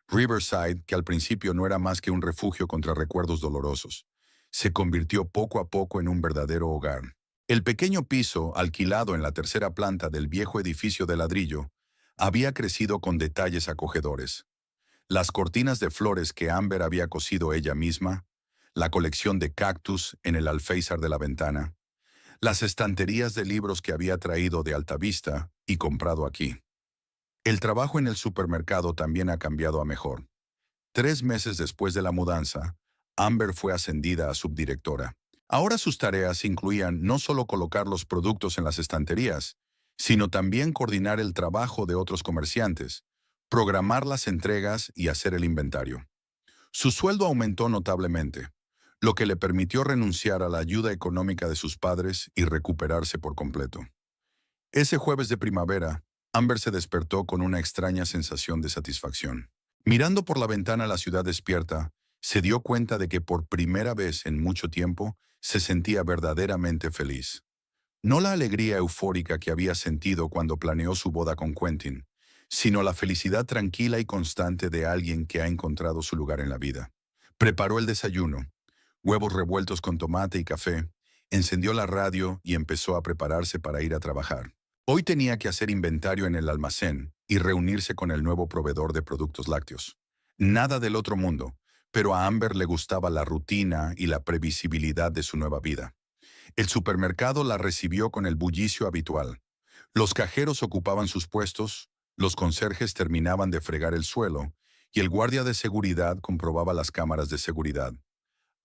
Riverside, que al principio no era más que un refugio contra recuerdos dolorosos, se convirtió poco a poco en un verdadero hogar. El pequeño piso, alquilado en la tercera planta del viejo edificio de ladrillo, había crecido con detalles acogedores. Las cortinas de flores que Amber había cosido ella misma, la colección de cactus en el alféizar de la ventana, las estanterías de libros que había traído de Altavista y comprado aquí. El trabajo en el supermercado también ha cambiado a mejor. 3 meses después de la mudanza, Amber fue ascendida a subdirectora. Ahora sus tareas incluían no solo colocar los productos en las estanterías, sino también coordinar el trabajo de otros comerciantes, programar las entregas y hacer el inventario. Su sueldo aumentó notablemente, lo que le permitió renunciar a la ayuda económica de sus padres y recuperarse por completo. Ese jueves de primavera, Amber se despertó con una extraña sensación de satisfacción. Mirando por la ventana a la ciudad despierta, se dio cuenta de que por primera vez en mucho tiempo se sentía verdaderamente feliz. No la alegría eufórica que había sentido cuando planeó su boda con Quentin, sino la felicidad tranquila y constante de alguien que ha encontrado su lugar en la vida. Preparó el desayuno, huevos revueltos con tomate y café, encendió la radio y empezó a prepararse para ir a trabajar. Hoy tenía que hacer inventario en el almacén y reunirse con el nuevo proveedor de productos lácteos. Nada del otro mundo, pero a Amber le gustaba la rutina y la previsibilidad de su nueva vida. El supermercado la recibió con el bullicio habitual. Los cajeros ocupaban sus puestos, los conserjes terminaban de fregar el suelo y el guardia de seguridad comprobaba las cámaras de seguridad.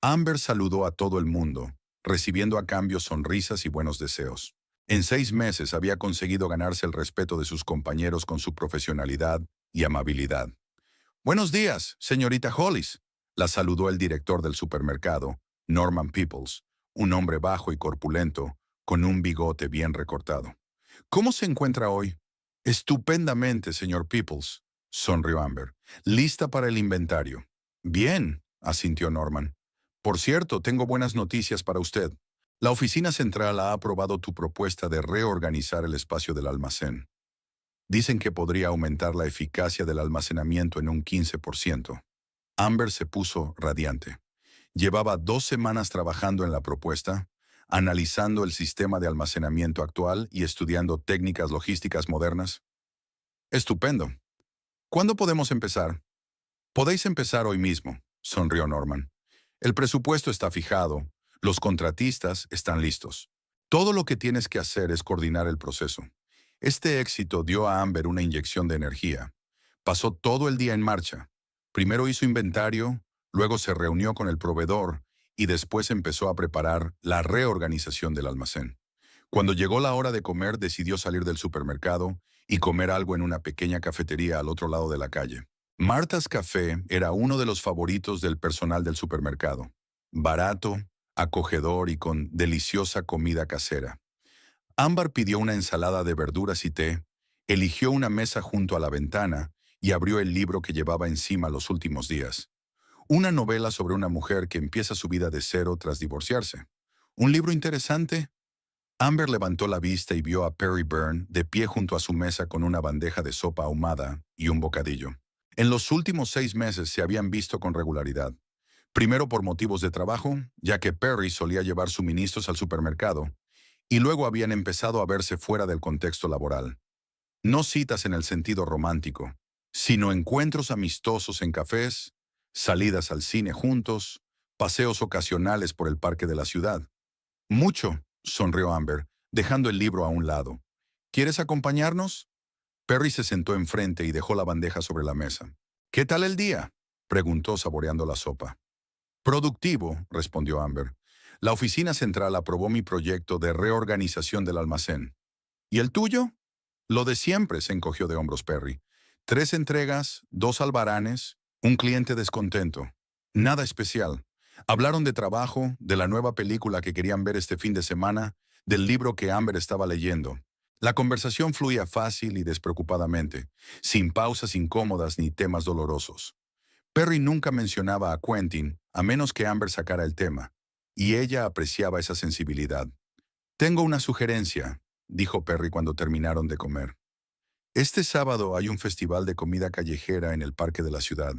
Amber saludó a todo el mundo, recibiendo a cambio sonrisas y buenos deseos. En 6 meses había conseguido ganarse el respeto de sus compañeros con su profesionalidad y amabilidad. «Buenos días, señorita Hollis», la saludó el director del supermercado, Norman Peoples, un hombre bajo y corpulento, con un bigote bien recortado. «¿Cómo se encuentra hoy?» «Estupendamente, señor Peoples», sonrió Amber. «Lista para el inventario». «Bien», asintió Norman. «Por cierto, tengo buenas noticias para usted. La oficina central ha aprobado tu propuesta de reorganizar el espacio del almacén. Dicen que podría aumentar la eficacia del almacenamiento en un 15%. Amber se puso radiante. Llevaba 2 semanas trabajando en la propuesta, analizando el sistema de almacenamiento actual y estudiando técnicas logísticas modernas. «Estupendo. ¿Cuándo podemos empezar?» «Podéis empezar hoy mismo», sonrió Norman. «El presupuesto está fijado, los contratistas están listos. Todo lo que tienes que hacer es coordinar el proceso». Este éxito dio a Amber una inyección de energía. Pasó todo el día en marcha. Primero hizo inventario, luego se reunió con el proveedor y después empezó a preparar la reorganización del almacén. Cuando llegó la hora de comer, decidió salir del supermercado y comer algo en una pequeña cafetería al otro lado de la calle. Martha's Café era uno de los favoritos del personal del supermercado. Barato, acogedor y con deliciosa comida casera. Amber pidió una ensalada de verduras y té, eligió una mesa junto a la ventana y abrió el libro que llevaba encima los últimos días. Una novela sobre una mujer que empieza su vida de cero tras divorciarse. ¿Un libro interesante? Amber levantó la vista y vio a Perry Byrne de pie junto a su mesa con una bandeja de sopa ahumada y un bocadillo. En los últimos 6 meses se habían visto con regularidad. Primero por motivos de trabajo, ya que Perry solía llevar suministros al supermercado, y luego habían empezado a verse fuera del contexto laboral. No citas en el sentido romántico, sino encuentros amistosos en cafés, salidas al cine juntos, paseos ocasionales por el parque de la ciudad. «Mucho», sonrió Amber, dejando el libro a un lado. «¿Quieres acompañarnos?» Perry se sentó enfrente y dejó la bandeja sobre la mesa. «¿Qué tal el día?», preguntó saboreando la sopa. «Productivo», respondió Amber. «La oficina central aprobó mi proyecto de reorganización del almacén». «¿Y el tuyo?» «Lo de siempre», se encogió de hombros Perry. 3 entregas, 2 albaranes, un cliente descontento. Nada especial. Hablaron de trabajo, de la nueva película que querían ver este fin de semana, del libro que Amber estaba leyendo. La conversación fluía fácil y despreocupadamente, sin pausas incómodas ni temas dolorosos. Perry nunca mencionaba a Quentin, a menos que Amber sacara el tema, y ella apreciaba esa sensibilidad. «Tengo una sugerencia», dijo Perry cuando terminaron de comer. «Este sábado hay un festival de comida callejera en el parque de la ciudad.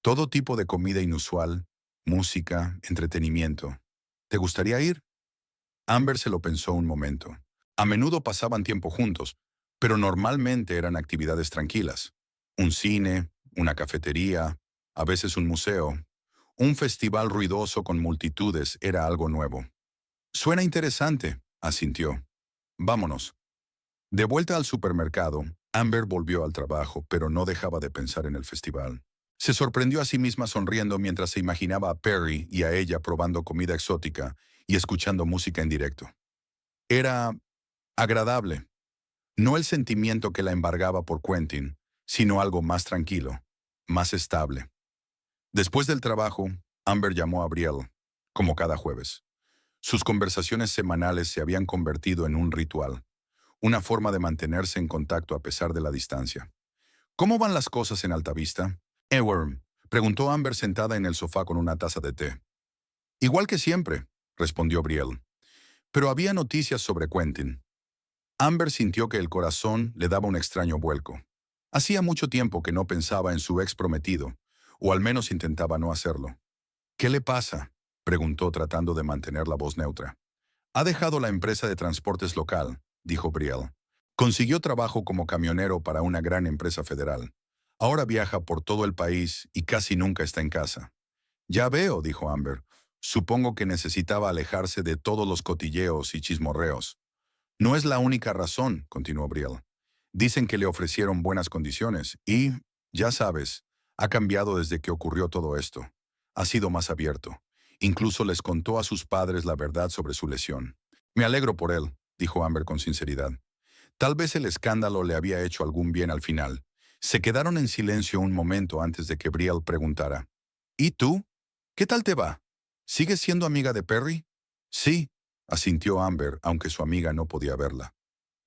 Todo tipo de comida inusual, música, entretenimiento. ¿Te gustaría ir?» Amber se lo pensó un momento. A menudo pasaban tiempo juntos, pero normalmente eran actividades tranquilas. Un cine, una cafetería, a veces un museo. Un festival ruidoso con multitudes era algo nuevo. «Suena interesante», asintió. «Vámonos». De vuelta al supermercado, Amber volvió al trabajo, pero no dejaba de pensar en el festival. Se sorprendió a sí misma sonriendo mientras se imaginaba a Perry y a ella probando comida exótica y escuchando música en directo. Era agradable. No el sentimiento que la embargaba por Quentin, sino algo más tranquilo, más estable. Después del trabajo, Amber llamó a Brielle, como cada jueves. Sus conversaciones semanales se habían convertido en un ritual, una forma de mantenerse en contacto a pesar de la distancia. «¿Cómo van las cosas en Altavista?» «Eworm», preguntó Amber sentada en el sofá con una taza de té. «Igual que siempre», respondió Brielle. Pero había noticias sobre Quentin. Amber sintió que el corazón le daba un extraño vuelco. Hacía mucho tiempo que no pensaba en su ex prometido, o al menos intentaba no hacerlo. «¿Qué le pasa?», preguntó tratando de mantener la voz neutra. «Ha dejado la empresa de transportes local», dijo Brielle. «Consiguió trabajo como camionero para una gran empresa federal. Ahora viaja por todo el país y casi nunca está en casa». «Ya veo», dijo Amber. «Supongo que necesitaba alejarse de todos los cotilleos y chismorreos». «No es la única razón», continuó Brielle. «Dicen que le ofrecieron buenas condiciones y, ya sabes, ha cambiado desde que ocurrió todo esto. Ha sido más abierto. Incluso les contó a sus padres la verdad sobre su lesión. Me alegro por él, dijo Amber con sinceridad. Tal vez el escándalo le había hecho algún bien al final. Se quedaron en silencio un momento antes de que Brielle preguntara. ¿Y tú? ¿Qué tal te va? ¿Sigues siendo amiga de Perry? Sí, asintió Amber, aunque su amiga no podía verla.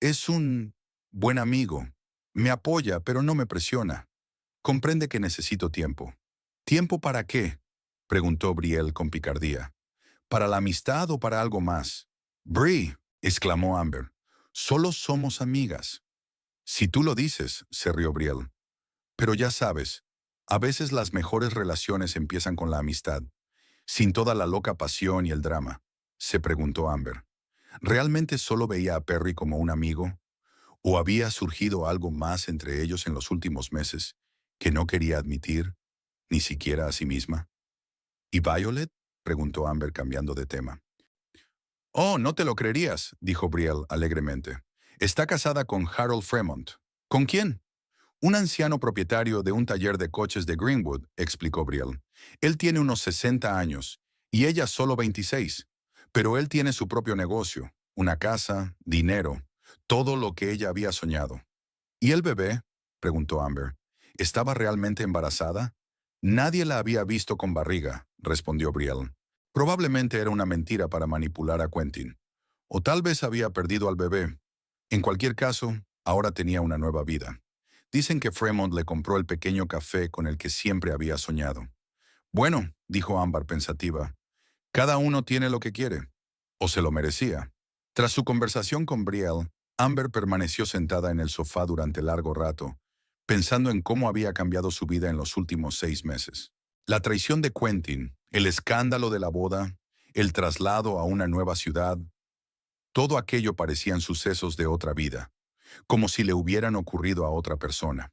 Es un buen amigo. Me apoya, pero no me presiona. Comprende que necesito tiempo. ¿Tiempo para qué? Preguntó Brielle con picardía. ¿Para la amistad o para algo más? Brie, exclamó Amber. Solo somos amigas. Si tú lo dices, se rió Brielle. Pero ya sabes, a veces las mejores relaciones empiezan con la amistad, sin toda la loca pasión y el drama, se preguntó Amber. ¿Realmente solo veía a Perry como un amigo? ¿O había surgido algo más entre ellos en los últimos meses que no quería admitir, ni siquiera a sí misma? ¿Y Violet? Preguntó Amber cambiando de tema. Oh, no te lo creerías, dijo Brielle alegremente. Está casada con Harold Fremont. ¿Con quién? Un anciano propietario de un taller de coches de Greenwood, explicó Brielle. Él tiene unos 60 años y ella solo 26. Pero él tiene su propio negocio, una casa, dinero, todo lo que ella había soñado. ¿Y el bebé? Preguntó Amber. ¿Estaba realmente embarazada? Nadie la había visto con barriga, respondió Brielle. Probablemente era una mentira para manipular a Quentin. O tal vez había perdido al bebé. En cualquier caso, ahora tenía una nueva vida. Dicen que Fremont le compró el pequeño café con el que siempre había soñado. Bueno, dijo Amber pensativa, cada uno tiene lo que quiere. O se lo merecía. Tras su conversación con Brielle, Amber permaneció sentada en el sofá durante largo rato, pensando en cómo había cambiado su vida en los últimos 6 meses. La traición de Quentin, el escándalo de la boda, el traslado a una nueva ciudad, todo aquello parecían sucesos de otra vida, como si le hubieran ocurrido a otra persona.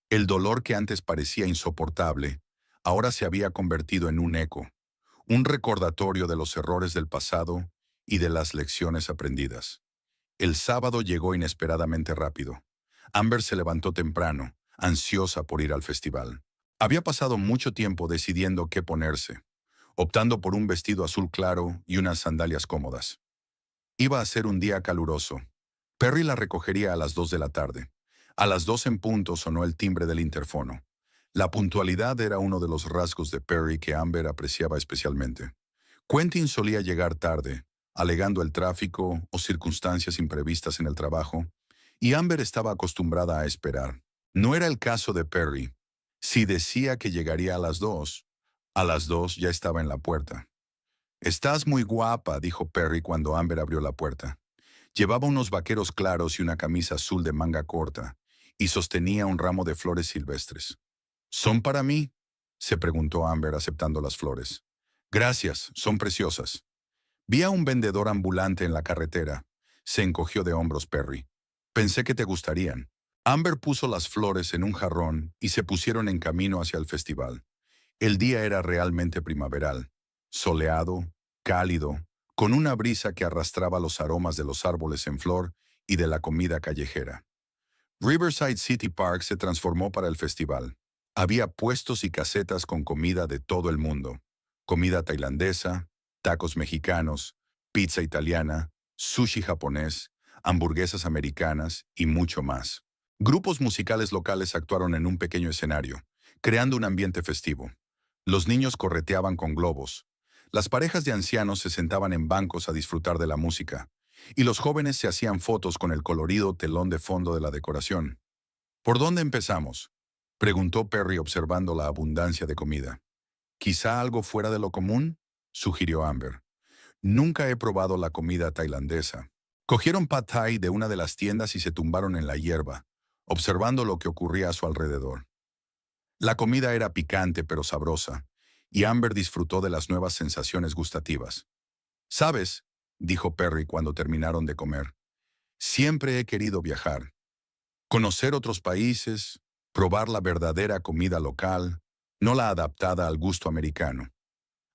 El dolor que antes parecía insoportable, ahora se había convertido en un eco, un recordatorio de los errores del pasado y de las lecciones aprendidas. El sábado llegó inesperadamente rápido. Amber se levantó temprano, ansiosa por ir al festival. Había pasado mucho tiempo decidiendo qué ponerse, optando por un vestido azul claro y unas sandalias cómodas. Iba a ser un día caluroso. Perry la recogería a las 2 de la tarde. A las 2 en punto sonó el timbre del interfono. La puntualidad era uno de los rasgos de Perry que Amber apreciaba especialmente. Quentin solía llegar tarde, alegando el tráfico o circunstancias imprevistas en el trabajo, y Amber estaba acostumbrada a esperar. No era el caso de Perry. Si decía que llegaría a las 2 ya estaba en la puerta. «Estás muy guapa», dijo Perry cuando Amber abrió la puerta. Llevaba unos vaqueros claros y una camisa azul de manga corta, y sostenía un ramo de flores silvestres. «¿Son para mí?», se preguntó Amber aceptando las flores. «Gracias, son preciosas». «Vi a un vendedor ambulante en la carretera», se encogió de hombros Perry. «Pensé que te gustarían». Amber puso las flores en un jarrón y se pusieron en camino hacia el festival. El día era realmente primaveral, soleado, cálido, con una brisa que arrastraba los aromas de los árboles en flor y de la comida callejera. Riverside City Park se transformó para el festival. Había puestos y casetas con comida de todo el mundo. Comida tailandesa, tacos mexicanos, pizza italiana, sushi japonés, hamburguesas americanas y mucho más. Grupos musicales locales actuaron en un pequeño escenario, creando un ambiente festivo. Los niños correteaban con globos. Las parejas de ancianos se sentaban en bancos a disfrutar de la música, y los jóvenes se hacían fotos con el colorido telón de fondo de la decoración. «¿Por dónde empezamos?», preguntó Perry observando la abundancia de comida. «¿Quizá algo fuera de lo común?», sugirió Amber. «Nunca he probado la comida tailandesa». Cogieron pad thai de una de las tiendas y se tumbaron en la hierba, observando lo que ocurría a su alrededor. La comida era picante pero sabrosa, y Amber disfrutó de las nuevas sensaciones gustativas. «¿Sabes?», dijo Perry cuando terminaron de comer, «siempre he querido viajar. Conocer otros países, probar la verdadera comida local, no la adaptada al gusto americano».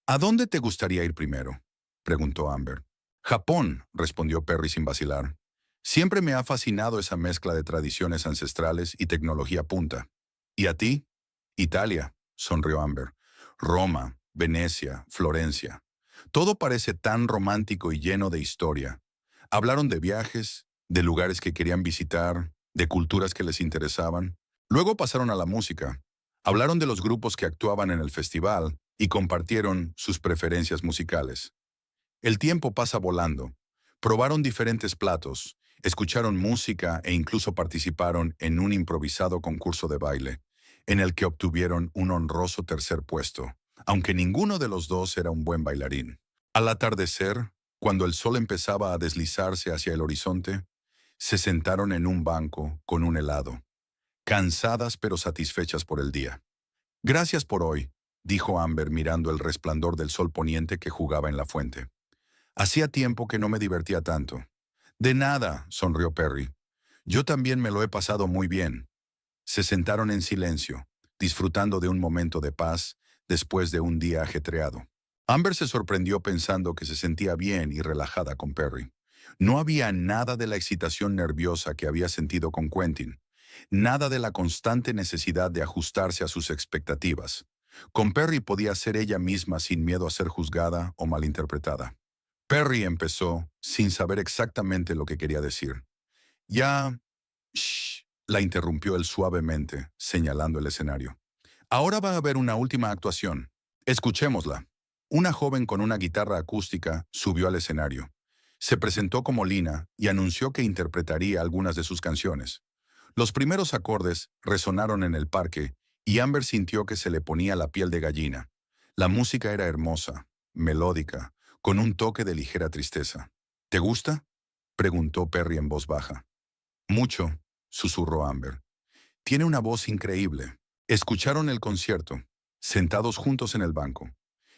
«¿A dónde te gustaría ir primero?», preguntó Amber. «Japón», respondió Perry sin vacilar. «Siempre me ha fascinado esa mezcla de tradiciones ancestrales y tecnología punta». «¿Y a ti?». «Italia», sonrió Amber. «Roma, Venecia, Florencia. Todo parece tan romántico y lleno de historia. Hablaron de viajes, de lugares que querían visitar, de culturas que les interesaban. Luego pasaron a la música. Hablaron de los grupos que actuaban en el festival y compartieron sus preferencias musicales. El tiempo pasa volando. Probaron diferentes platos, escucharon música e incluso participaron en un improvisado concurso de baile, en el que obtuvieron un honroso tercer puesto, aunque ninguno de los dos era un buen bailarín. Al atardecer, cuando el sol empezaba a deslizarse hacia el horizonte, se sentaron en un banco con un helado, cansadas pero satisfechas por el día. Gracias por hoy, dijo Amber mirando el resplandor del sol poniente que jugaba en la fuente. Hacía tiempo que no me divertía tanto. De nada, sonrió Perry. Yo también me lo he pasado muy bien. Se sentaron en silencio, disfrutando de un momento de paz después de un día ajetreado. Amber se sorprendió pensando que se sentía bien y relajada con Perry. No había nada de la excitación nerviosa que había sentido con Quentin, nada de la constante necesidad de ajustarse a sus expectativas. Con Perry podía ser ella misma sin miedo a ser juzgada o malinterpretada. Perry empezó, sin saber exactamente lo que quería decir. Ya... Shh, la interrumpió él suavemente, señalando el escenario. Ahora va a haber una última actuación. Escuchémosla. Una joven con una guitarra acústica subió al escenario. Se presentó como Lina y anunció que interpretaría algunas de sus canciones. Los primeros acordes resonaron en el parque y Amber sintió que se le ponía la piel de gallina. La música era hermosa, melódica, con un toque de ligera tristeza. ¿Te gusta?, preguntó Perry en voz baja. Mucho, susurró Amber. Tiene una voz increíble. Escucharon el concierto, sentados juntos en el banco.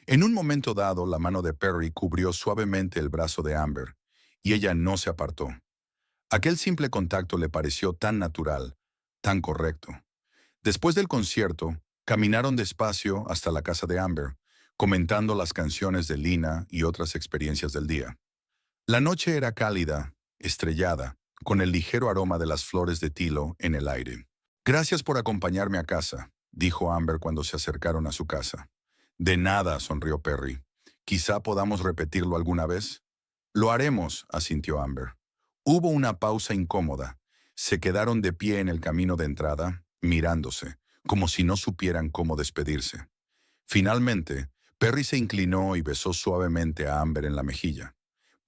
En un momento dado, la mano de Perry cubrió suavemente el brazo de Amber, y ella no se apartó. Aquel simple contacto le pareció tan natural, tan correcto. Después del concierto, caminaron despacio hasta la casa de Amber, comentando las canciones de Lina y otras experiencias del día. La noche era cálida, estrellada, con el ligero aroma de las flores de tilo en el aire. Gracias por acompañarme a casa, dijo Amber cuando se acercaron a su casa. De nada, sonrió Perry. Quizá podamos repetirlo alguna vez. Lo haremos, asintió Amber. Hubo una pausa incómoda. Se quedaron de pie en el camino de entrada, mirándose, como si no supieran cómo despedirse. Finalmente, Perry se inclinó y besó suavemente a Amber en la mejilla.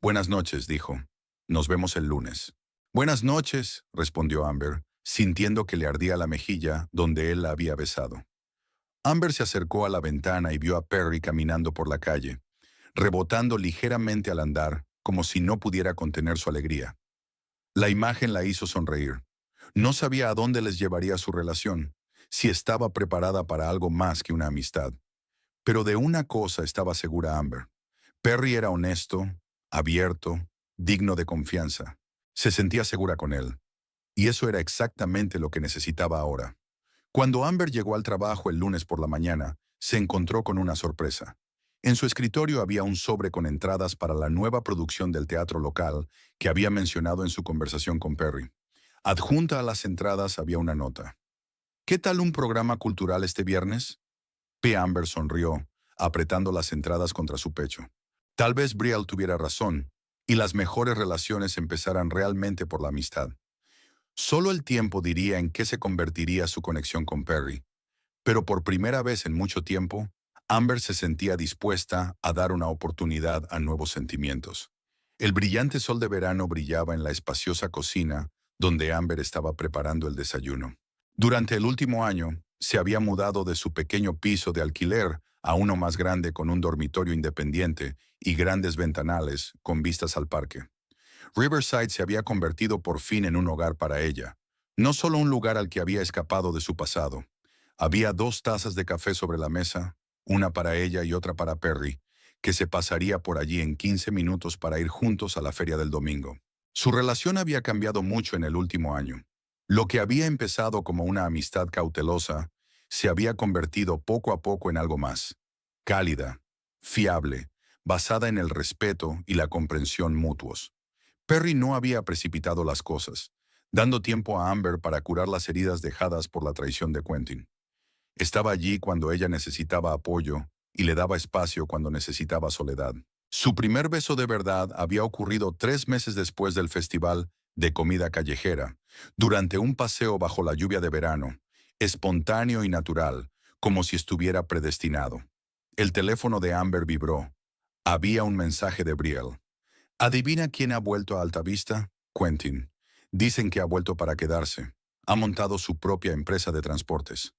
Buenas noches, dijo. Nos vemos el lunes. Buenas noches, respondió Amber, sintiendo que le ardía la mejilla donde él la había besado. Amber se acercó a la ventana y vio a Perry caminando por la calle, rebotando ligeramente al andar, como si no pudiera contener su alegría. La imagen la hizo sonreír. No sabía a dónde les llevaría su relación, si estaba preparada para algo más que una amistad. Pero de una cosa estaba segura Amber. Perry era honesto, abierto, digno de confianza. Se sentía segura con él. Y eso era exactamente lo que necesitaba ahora. Cuando Amber llegó al trabajo el lunes por la mañana, se encontró con una sorpresa. En su escritorio había un sobre con entradas para la nueva producción del teatro local que había mencionado en su conversación con Perry. Adjunta a las entradas había una nota. ¿Qué tal un programa cultural este viernes? P. Amber sonrió, apretando las entradas contra su pecho. Tal vez Brielle tuviera razón, y las mejores relaciones empezaran realmente por la amistad. Solo el tiempo diría en qué se convertiría su conexión con Perry. Pero por primera vez en mucho tiempo, Amber se sentía dispuesta a dar una oportunidad a nuevos sentimientos. El brillante sol de verano brillaba en la espaciosa cocina donde Amber estaba preparando el desayuno. Durante el último año, se había mudado de su pequeño piso de alquiler a uno más grande con un dormitorio independiente y grandes ventanales con vistas al parque. Riverside se había convertido por fin en un hogar para ella, no solo un lugar al que había escapado de su pasado. Había 2 tazas de café sobre la mesa, una para ella y otra para Perry, que se pasaría por allí en 15 minutos para ir juntos a la feria del domingo. Su relación había cambiado mucho en el último año. Lo que había empezado como una amistad cautelosa se había convertido poco a poco en algo más. Cálida, fiable, basada en el respeto y la comprensión mutuos. Perry no había precipitado las cosas, dando tiempo a Amber para curar las heridas dejadas por la traición de Quentin. Estaba allí cuando ella necesitaba apoyo y le daba espacio cuando necesitaba soledad. Su primer beso de verdad había ocurrido 3 meses después del festival de comida callejera, durante un paseo bajo la lluvia de verano, espontáneo y natural, como si estuviera predestinado. El teléfono de Amber vibró. Había un mensaje de Brielle. ¿Adivina quién ha vuelto a Altavista? Quentin. Dicen que ha vuelto para quedarse. Ha montado su propia empresa de transportes.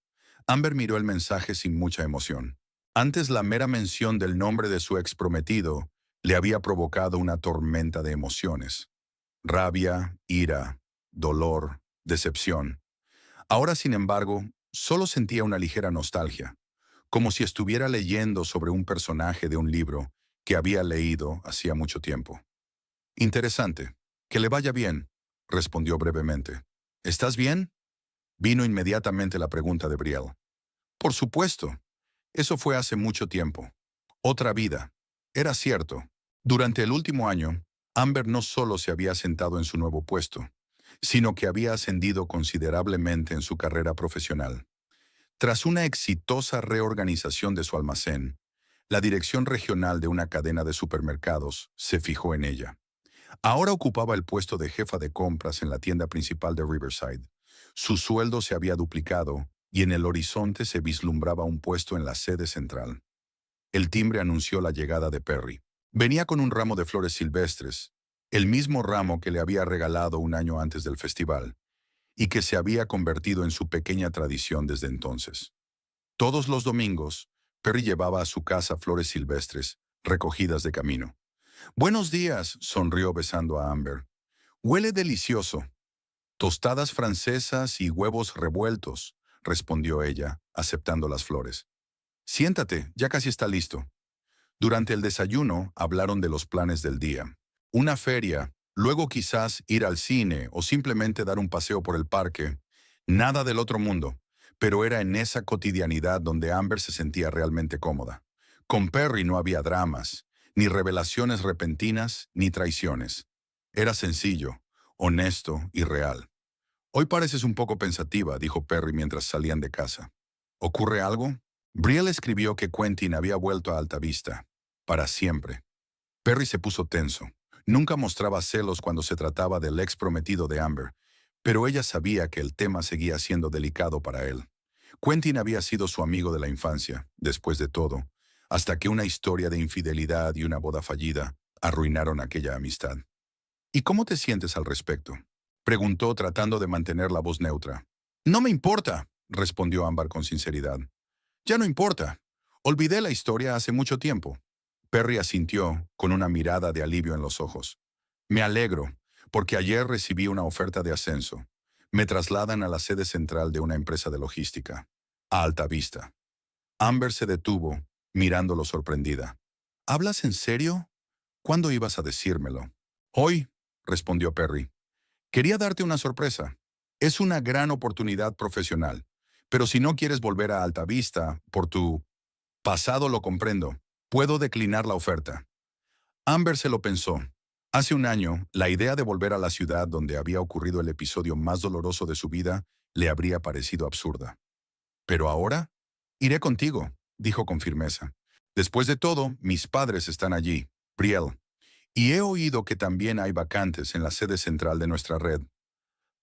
Amber miró el mensaje sin mucha emoción. Antes la mera mención del nombre de su ex prometido le había provocado una tormenta de emociones. Rabia, ira, dolor, decepción. Ahora, sin embargo, solo sentía una ligera nostalgia, como si estuviera leyendo sobre un personaje de un libro que había leído hacía mucho tiempo. Interesante. Que le vaya bien, respondió brevemente. ¿Estás bien? Vino inmediatamente la pregunta de Brielle. Por supuesto. Eso fue hace mucho tiempo. Otra vida. Era cierto. Durante el último año, Amber no solo se había sentado en su nuevo puesto, sino que había ascendido considerablemente en su carrera profesional. Tras una exitosa reorganización de su almacén, la dirección regional de una cadena de supermercados se fijó en ella. Ahora ocupaba el puesto de jefa de compras en la tienda principal de Riverside. Su sueldo se había duplicado y en el horizonte se vislumbraba un puesto en la sede central. El timbre anunció la llegada de Perry. Venía con un ramo de flores silvestres, el mismo ramo que le había regalado un año antes del festival, y que se había convertido en su pequeña tradición desde entonces. Todos los domingos, Perry llevaba a su casa flores silvestres, recogidas de camino. «Buenos días», sonrió besando a Amber. «Huele delicioso». «Tostadas francesas y huevos revueltos», respondió ella, aceptando las flores. «Siéntate, ya casi está listo». Durante el desayuno hablaron de los planes del día. Una feria, luego quizás ir al cine o simplemente dar un paseo por el parque. Nada del otro mundo, pero era en esa cotidianidad donde Amber se sentía realmente cómoda. Con Perry no había dramas, ni revelaciones repentinas, ni traiciones. Era sencillo, honesto y real. «Hoy pareces un poco pensativa», dijo Perry mientras salían de casa. «¿Ocurre algo?» Brielle escribió que Quentin había vuelto a Altavista. Para siempre. Perry se puso tenso. Nunca mostraba celos cuando se trataba del ex prometido de Amber, pero ella sabía que el tema seguía siendo delicado para él. Quentin había sido su amigo de la infancia, después de todo, hasta que una historia de infidelidad y una boda fallida arruinaron aquella amistad. «¿Y cómo te sientes al respecto?», preguntó tratando de mantener la voz neutra. «No me importa», respondió Amber con sinceridad. «Ya no importa. Olvidé la historia hace mucho tiempo». Perry asintió con una mirada de alivio en los ojos. «Me alegro, porque ayer recibí una oferta de ascenso. Me trasladan a la sede central de una empresa de logística, a Altavista». Amber se detuvo, mirándolo sorprendida. «¿Hablas en serio? ¿Cuándo ibas a decírmelo?» «Hoy», respondió Perry. «Quería darte una sorpresa. Es una gran oportunidad profesional, pero si no quieres volver a Altavista por tu pasado lo comprendo. Puedo declinar la oferta». Amber se lo pensó. Hace un año, la idea de volver a la ciudad donde había ocurrido el episodio más doloroso de su vida le habría parecido absurda. «Pero ahora, iré contigo», dijo con firmeza. «Después de todo, mis padres están allí, Brielle, y he oído que también hay vacantes en la sede central de nuestra red.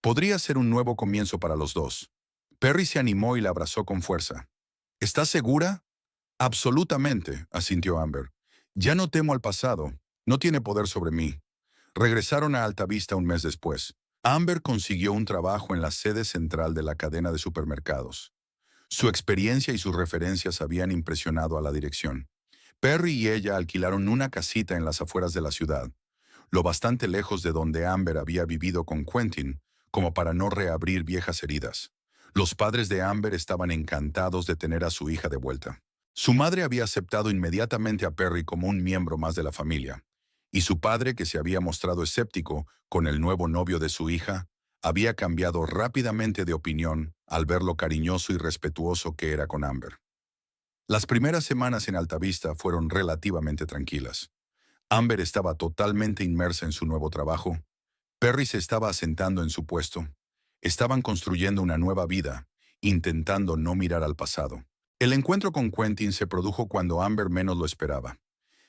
Podría ser un nuevo comienzo para los dos». Perry se animó y la abrazó con fuerza. «¿Estás segura?» «Absolutamente», asintió Amber. «Ya no temo al pasado. No tiene poder sobre mí». Regresaron a Altavista un mes después. Amber consiguió un trabajo en la sede central de la cadena de supermercados. Su experiencia y sus referencias habían impresionado a la dirección. Perry y ella alquilaron una casita en las afueras de la ciudad, lo bastante lejos de donde Amber había vivido con Quentin, como para no reabrir viejas heridas. Los padres de Amber estaban encantados de tener a su hija de vuelta. Su madre había aceptado inmediatamente a Perry como un miembro más de la familia, y su padre, que se había mostrado escéptico con el nuevo novio de su hija, había cambiado rápidamente de opinión al ver lo cariñoso y respetuoso que era con Amber. Las primeras semanas en Altavista fueron relativamente tranquilas. Amber estaba totalmente inmersa en su nuevo trabajo. Perry se estaba asentando en su puesto. Estaban construyendo una nueva vida, intentando no mirar al pasado. El encuentro con Quentin se produjo cuando Amber menos lo esperaba.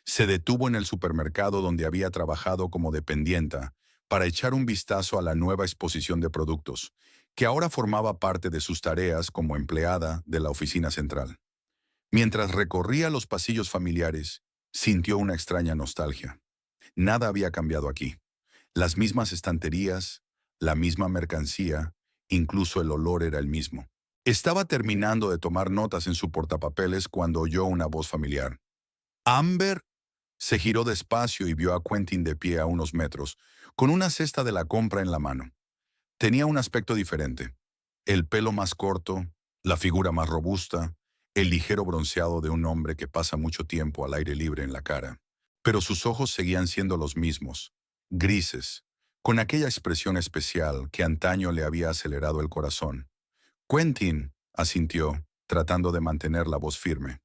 Se detuvo en el supermercado donde había trabajado como dependienta para echar un vistazo a la nueva exposición de productos, que ahora formaba parte de sus tareas como empleada de la oficina central. Mientras recorría los pasillos familiares, sintió una extraña nostalgia. Nada había cambiado aquí. Las mismas estanterías, la misma mercancía, incluso el olor era el mismo. Estaba terminando de tomar notas en su portapapeles cuando oyó una voz familiar. Amber se giró despacio y vio a Quentin de pie a unos metros, con una cesta de la compra en la mano. Tenía un aspecto diferente. El pelo más corto, la figura más robusta, el ligero bronceado de un hombre que pasa mucho tiempo al aire libre en la cara. Pero sus ojos seguían siendo los mismos, grises, con aquella expresión especial que antaño le había acelerado el corazón. Quentin, asintió, tratando de mantener la voz firme.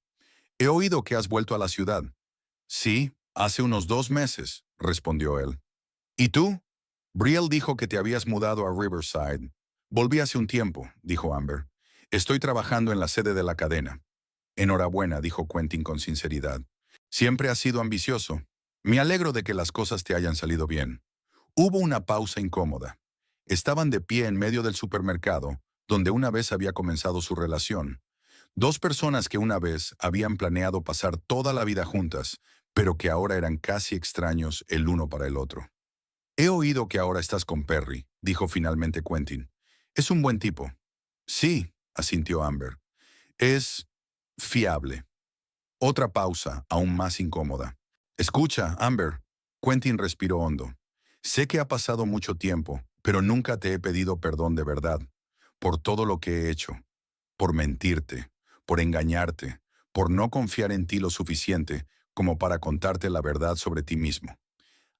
He oído que has vuelto a la ciudad. Sí, hace unos 2 meses, respondió él. ¿Y tú? Brielle dijo que te habías mudado a Riverside. Volví hace un tiempo, dijo Amber. Estoy trabajando en la sede de la cadena. Enhorabuena, dijo Quentin con sinceridad. Siempre has sido ambicioso. Me alegro de que las cosas te hayan salido bien. Hubo una pausa incómoda. Estaban de pie en medio del supermercado, donde una vez había comenzado su relación. Dos personas que una vez habían planeado pasar toda la vida juntas, pero que ahora eran casi extraños el uno para el otro. He oído que ahora estás con Perry, dijo finalmente Quentin. Es un buen tipo. Sí, asintió Amber. Es fiable. Otra pausa, aún más incómoda. Escucha, Amber. Quentin respiró hondo. Sé que ha pasado mucho tiempo, pero nunca te he pedido perdón de verdad, por todo lo que he hecho, por mentirte, por engañarte, por no confiar en ti lo suficiente como para contarte la verdad sobre ti mismo.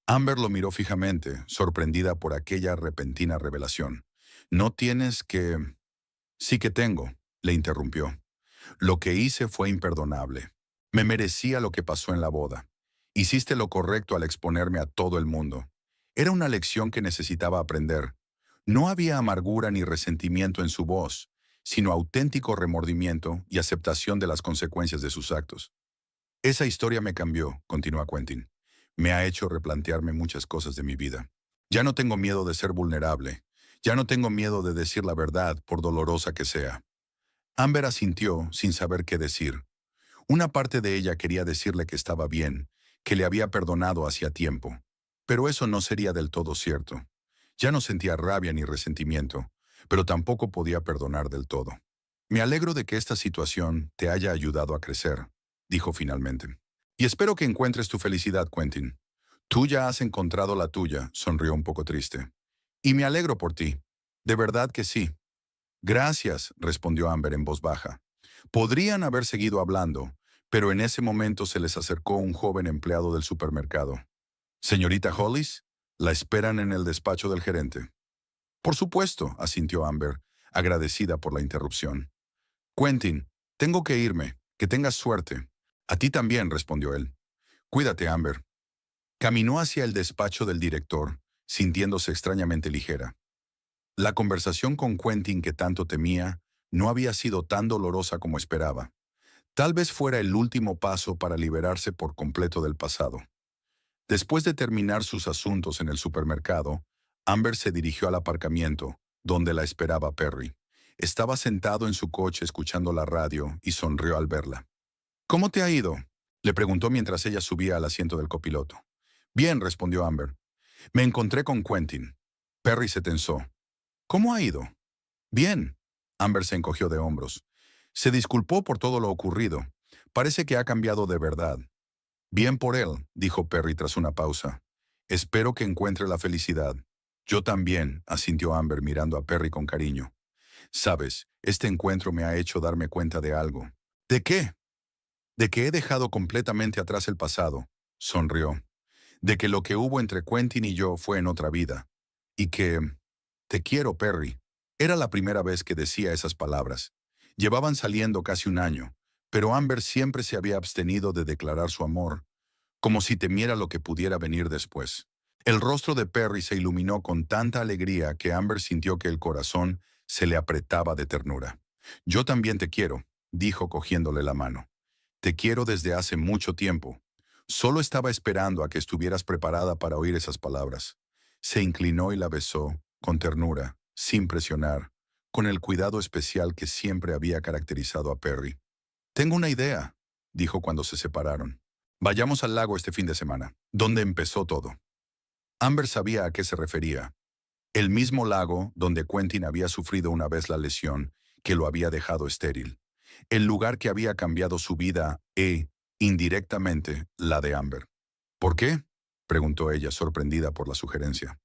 Amber lo miró fijamente, sorprendida por aquella repentina revelación. No tienes que... Sí que tengo, le interrumpió. Lo que hice fue imperdonable. Me merecía lo que pasó en la boda. Hiciste lo correcto al exponerme a todo el mundo. Era una lección que necesitaba aprender. No había amargura ni resentimiento en su voz, sino auténtico remordimiento y aceptación de las consecuencias de sus actos. Esa historia me cambió, continúa Quentin. Me ha hecho replantearme muchas cosas de mi vida. Ya no tengo miedo de ser vulnerable. Ya no tengo miedo de decir la verdad, por dolorosa que sea. Amber asintió sin saber qué decir. Una parte de ella quería decirle que estaba bien, que le había perdonado hacía tiempo. Pero eso no sería del todo cierto. Ya no sentía rabia ni resentimiento, pero tampoco podía perdonar del todo. Me alegro de que esta situación te haya ayudado a crecer, dijo finalmente. Y espero que encuentres tu felicidad, Quentin. Tú ya has encontrado la tuya, sonrió un poco triste. Y me alegro por ti. De verdad que sí. Gracias, respondió Amber en voz baja. Podrían haber seguido hablando, pero en ese momento se les acercó un joven empleado del supermercado. Señorita Hollis, la esperan en el despacho del gerente. Por supuesto, asintió Amber, agradecida por la interrupción. Quentin, tengo que irme. Que tengas suerte. A ti también, respondió él. Cuídate, Amber. Caminó hacia el despacho del director, sintiéndose extrañamente ligera. La conversación con Quentin que tanto temía no había sido tan dolorosa como esperaba. Tal vez fuera el último paso para liberarse por completo del pasado. Después de terminar sus asuntos en el supermercado, Amber se dirigió al aparcamiento, donde la esperaba Perry. Estaba sentado en su coche escuchando la radio y sonrió al verla. ¿Cómo te ha ido?, le preguntó mientras ella subía al asiento del copiloto. Bien, respondió Amber. Me encontré con Quentin. Perry se tensó. ¿Cómo ha ido? Bien. Amber se encogió de hombros. Se disculpó por todo lo ocurrido. Parece que ha cambiado de verdad. Bien por él, dijo Perry tras una pausa. Espero que encuentre la felicidad. Yo también, asintió Amber mirando a Perry con cariño. Sabes, este encuentro me ha hecho darme cuenta de algo. ¿De qué? De que he dejado completamente atrás el pasado, sonrió. De que lo que hubo entre Quentin y yo fue en otra vida. Y que... Te quiero, Perry. Era la primera vez que decía esas palabras. Llevaban saliendo casi un año, pero Amber siempre se había abstenido de declarar su amor, como si temiera lo que pudiera venir después. El rostro de Perry se iluminó con tanta alegría que Amber sintió que el corazón se le apretaba de ternura. Yo también te quiero, dijo cogiéndole la mano. Te quiero desde hace mucho tiempo. Solo estaba esperando a que estuvieras preparada para oír esas palabras. Se inclinó y la besó, con ternura, sin presionar, con el cuidado especial que siempre había caracterizado a Perry. Tengo una idea, dijo cuando se separaron. Vayamos al lago este fin de semana, donde empezó todo. Amber sabía a qué se refería. El mismo lago donde Quentin había sufrido una vez la lesión que lo había dejado estéril. El lugar que había cambiado su vida e, indirectamente, la de Amber. ¿Por qué?, preguntó ella, sorprendida por la sugerencia.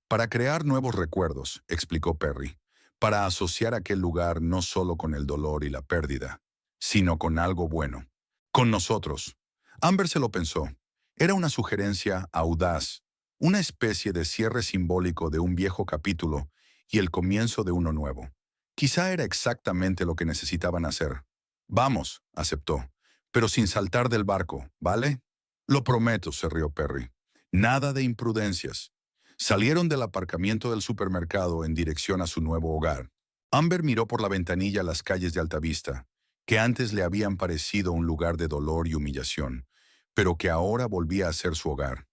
Para crear nuevos recuerdos, explicó Perry, para asociar aquel lugar no solo con el dolor y la pérdida, sino con algo bueno. Con nosotros. Amber se lo pensó. Era una sugerencia audaz, una especie de cierre simbólico de un viejo capítulo y el comienzo de uno nuevo. Quizá era exactamente lo que necesitaban hacer. Vamos, aceptó, pero sin saltar del barco, ¿vale? Lo prometo, se rió Perry. Nada de imprudencias. Salieron del aparcamiento del supermercado en dirección a su nuevo hogar. Amber miró por la ventanilla las calles de Altavista, que antes le habían parecido un lugar de dolor y humillación, pero que ahora volvía a ser su hogar.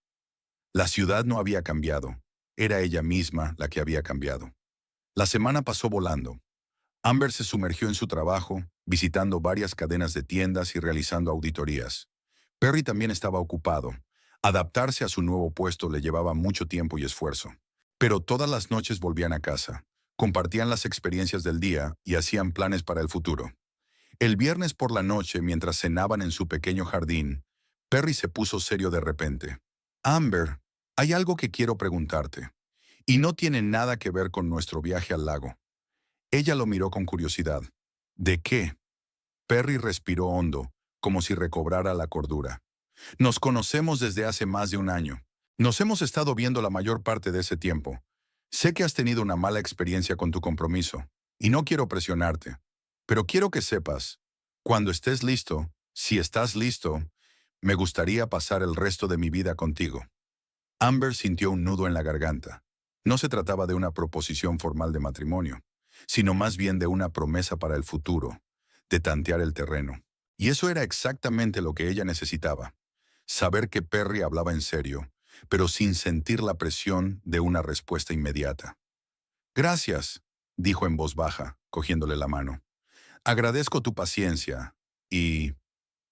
La ciudad no había cambiado, era ella misma la que había cambiado. La semana pasó volando. Amber se sumergió en su trabajo, visitando varias cadenas de tiendas y realizando auditorías. Perry también estaba ocupado. Adaptarse a su nuevo puesto le llevaba mucho tiempo y esfuerzo. Pero todas las noches volvían a casa, compartían las experiencias del día y hacían planes para el futuro. El viernes por la noche, mientras cenaban en su pequeño jardín, Perry se puso serio de repente. Amber, hay algo que quiero preguntarte, y no tiene nada que ver con nuestro viaje al lago. Ella lo miró con curiosidad. ¿De qué? Perry respiró hondo, como si recobrara la cordura. Nos conocemos desde hace más de un año. Nos hemos estado viendo la mayor parte de ese tiempo. Sé que has tenido una mala experiencia con tu compromiso, y no quiero presionarte. Pero quiero que sepas, cuando estés listo, si estás listo, me gustaría pasar el resto de mi vida contigo. Amber sintió un nudo en la garganta. No se trataba de una proposición formal de matrimonio, sino más bien de una promesa para el futuro, de tantear el terreno. Y eso era exactamente lo que ella necesitaba. Saber que Perry hablaba en serio, pero sin sentir la presión de una respuesta inmediata. Gracias, dijo en voz baja, cogiéndole la mano. Agradezco tu paciencia y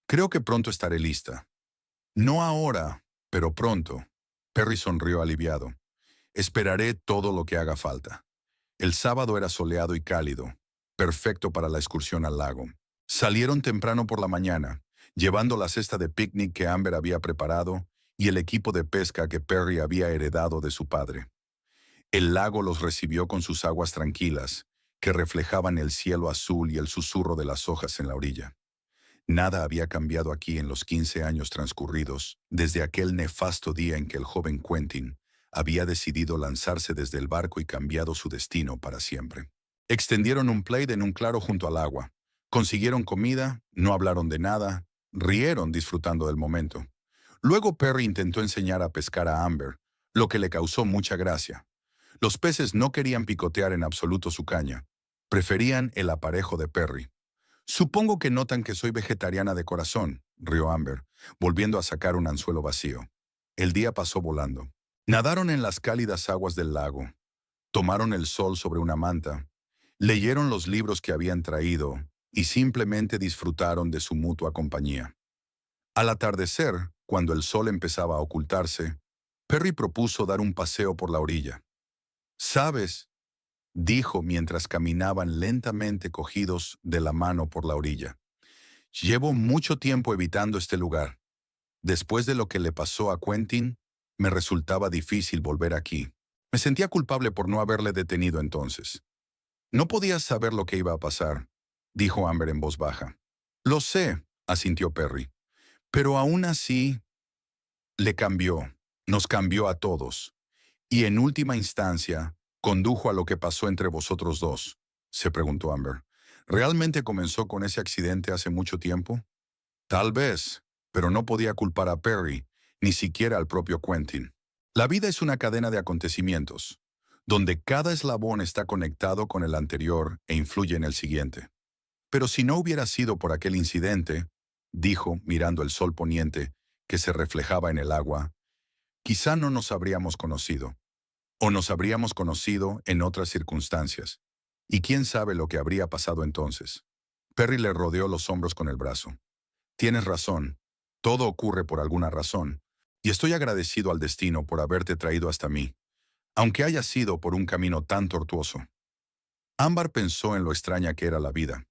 creo que pronto estaré lista. No ahora, pero pronto. Perry sonrió aliviado. Esperaré todo lo que haga falta. El sábado era soleado y cálido, perfecto para la excursión al lago. Salieron temprano por la mañana, llevando la cesta de picnic que Amber había preparado y el equipo de pesca que Perry había heredado de su padre. El lago los recibió con sus aguas tranquilas, que reflejaban el cielo azul y el susurro de las hojas en la orilla. Nada había cambiado aquí en los 15 años transcurridos, desde aquel nefasto día en que el joven Quentin había decidido lanzarse desde el barco y cambiado su destino para siempre. Extendieron un plaid en un claro junto al agua. Consiguieron comida, no hablaron de nada, rieron disfrutando del momento. Luego Perry intentó enseñar a pescar a Amber, lo que le causó mucha gracia. Los peces no querían picotear en absoluto su caña. Preferían el aparejo de Perry. Supongo que notan que soy vegetariana de corazón, rió Amber, volviendo a sacar un anzuelo vacío. El día pasó volando. Nadaron en las cálidas aguas del lago. Tomaron el sol sobre una manta. Leyeron los libros que habían traído y simplemente disfrutaron de su mutua compañía. Al atardecer, cuando el sol empezaba a ocultarse, Perry propuso dar un paseo por la orilla. «¿Sabes?», dijo mientras caminaban lentamente cogidos de la mano por la orilla. «Llevo mucho tiempo evitando este lugar. Después de lo que le pasó a Quentin, me resultaba difícil volver aquí. Me sentía culpable por no haberle detenido entonces». «No podías saber lo que iba a pasar», dijo Amber en voz baja. «Lo sé», asintió Perry. «Pero aún así, nos cambió a todos. Y en última instancia, condujo a lo que pasó entre vosotros dos», se preguntó Amber. «¿Realmente comenzó con ese accidente hace mucho tiempo?» «Tal vez, pero no podía culpar a Perry, ni siquiera al propio Quentin. La vida es una cadena de acontecimientos, donde cada eslabón está conectado con el anterior e influye en el siguiente. Pero si no hubiera sido por aquel incidente, dijo, mirando el sol poniente que se reflejaba en el agua, quizá no nos habríamos conocido, o nos habríamos conocido en otras circunstancias. Y quién sabe lo que habría pasado entonces. Perry le rodeó los hombros con el brazo. Tienes razón, todo ocurre por alguna razón, y estoy agradecido al destino por haberte traído hasta mí, aunque haya sido por un camino tan tortuoso. Ámbar pensó en lo extraña que era la vida,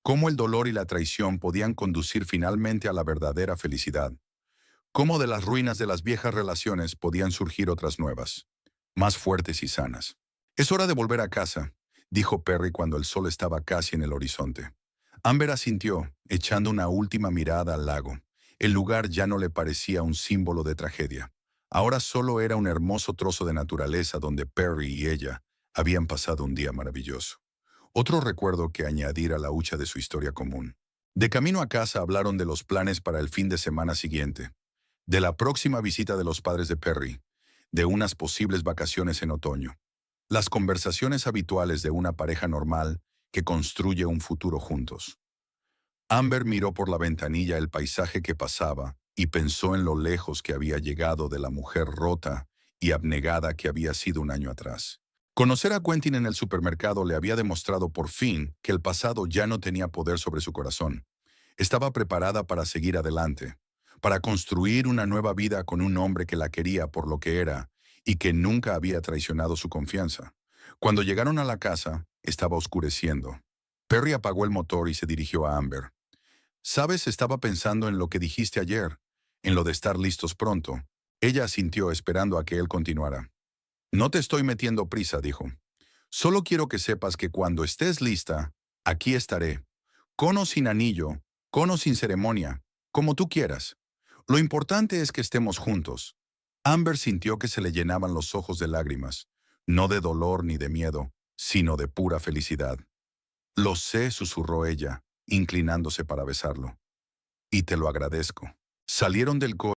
cómo el dolor y la traición podían conducir finalmente a la verdadera felicidad, cómo de las ruinas de las viejas relaciones podían surgir otras nuevas, más fuertes y sanas. Es hora de volver a casa, dijo Perry cuando el sol estaba casi en el horizonte. Amber asintió, echando una última mirada al lago. El lugar ya no le parecía un símbolo de tragedia. Ahora solo era un hermoso trozo de naturaleza donde Perry y ella habían pasado un día maravilloso. Otro recuerdo que añadir a la hucha de su historia común. De camino a casa hablaron de los planes para el fin de semana siguiente, de la próxima visita de los padres de Perry, de unas posibles vacaciones en otoño. Las conversaciones habituales de una pareja normal que construye un futuro juntos. Amber miró por la ventanilla el paisaje que pasaba y pensó en lo lejos que había llegado de la mujer rota y abnegada que había sido un año atrás. Conocer a Quentin en el supermercado le había demostrado por fin que el pasado ya no tenía poder sobre su corazón. Estaba preparada para seguir adelante, para construir una nueva vida con un hombre que la quería por lo que era y que nunca había traicionado su confianza. Cuando llegaron a la casa, estaba oscureciendo. Perry apagó el motor y se dirigió a Amber. «Sabes, estaba pensando en lo que dijiste ayer, en lo de estar listos pronto». Ella asintió esperando a que él continuara. «No te estoy metiendo prisa», dijo. «Solo quiero que sepas que cuando estés lista, aquí estaré. Con o sin anillo, con o sin ceremonia, como tú quieras. Lo importante es que estemos juntos». Amber sintió que se le llenaban los ojos de lágrimas, no de dolor ni de miedo, sino de pura felicidad. «Lo sé», susurró ella, inclinándose para besarlo. «Y te lo agradezco». Salieron del coche.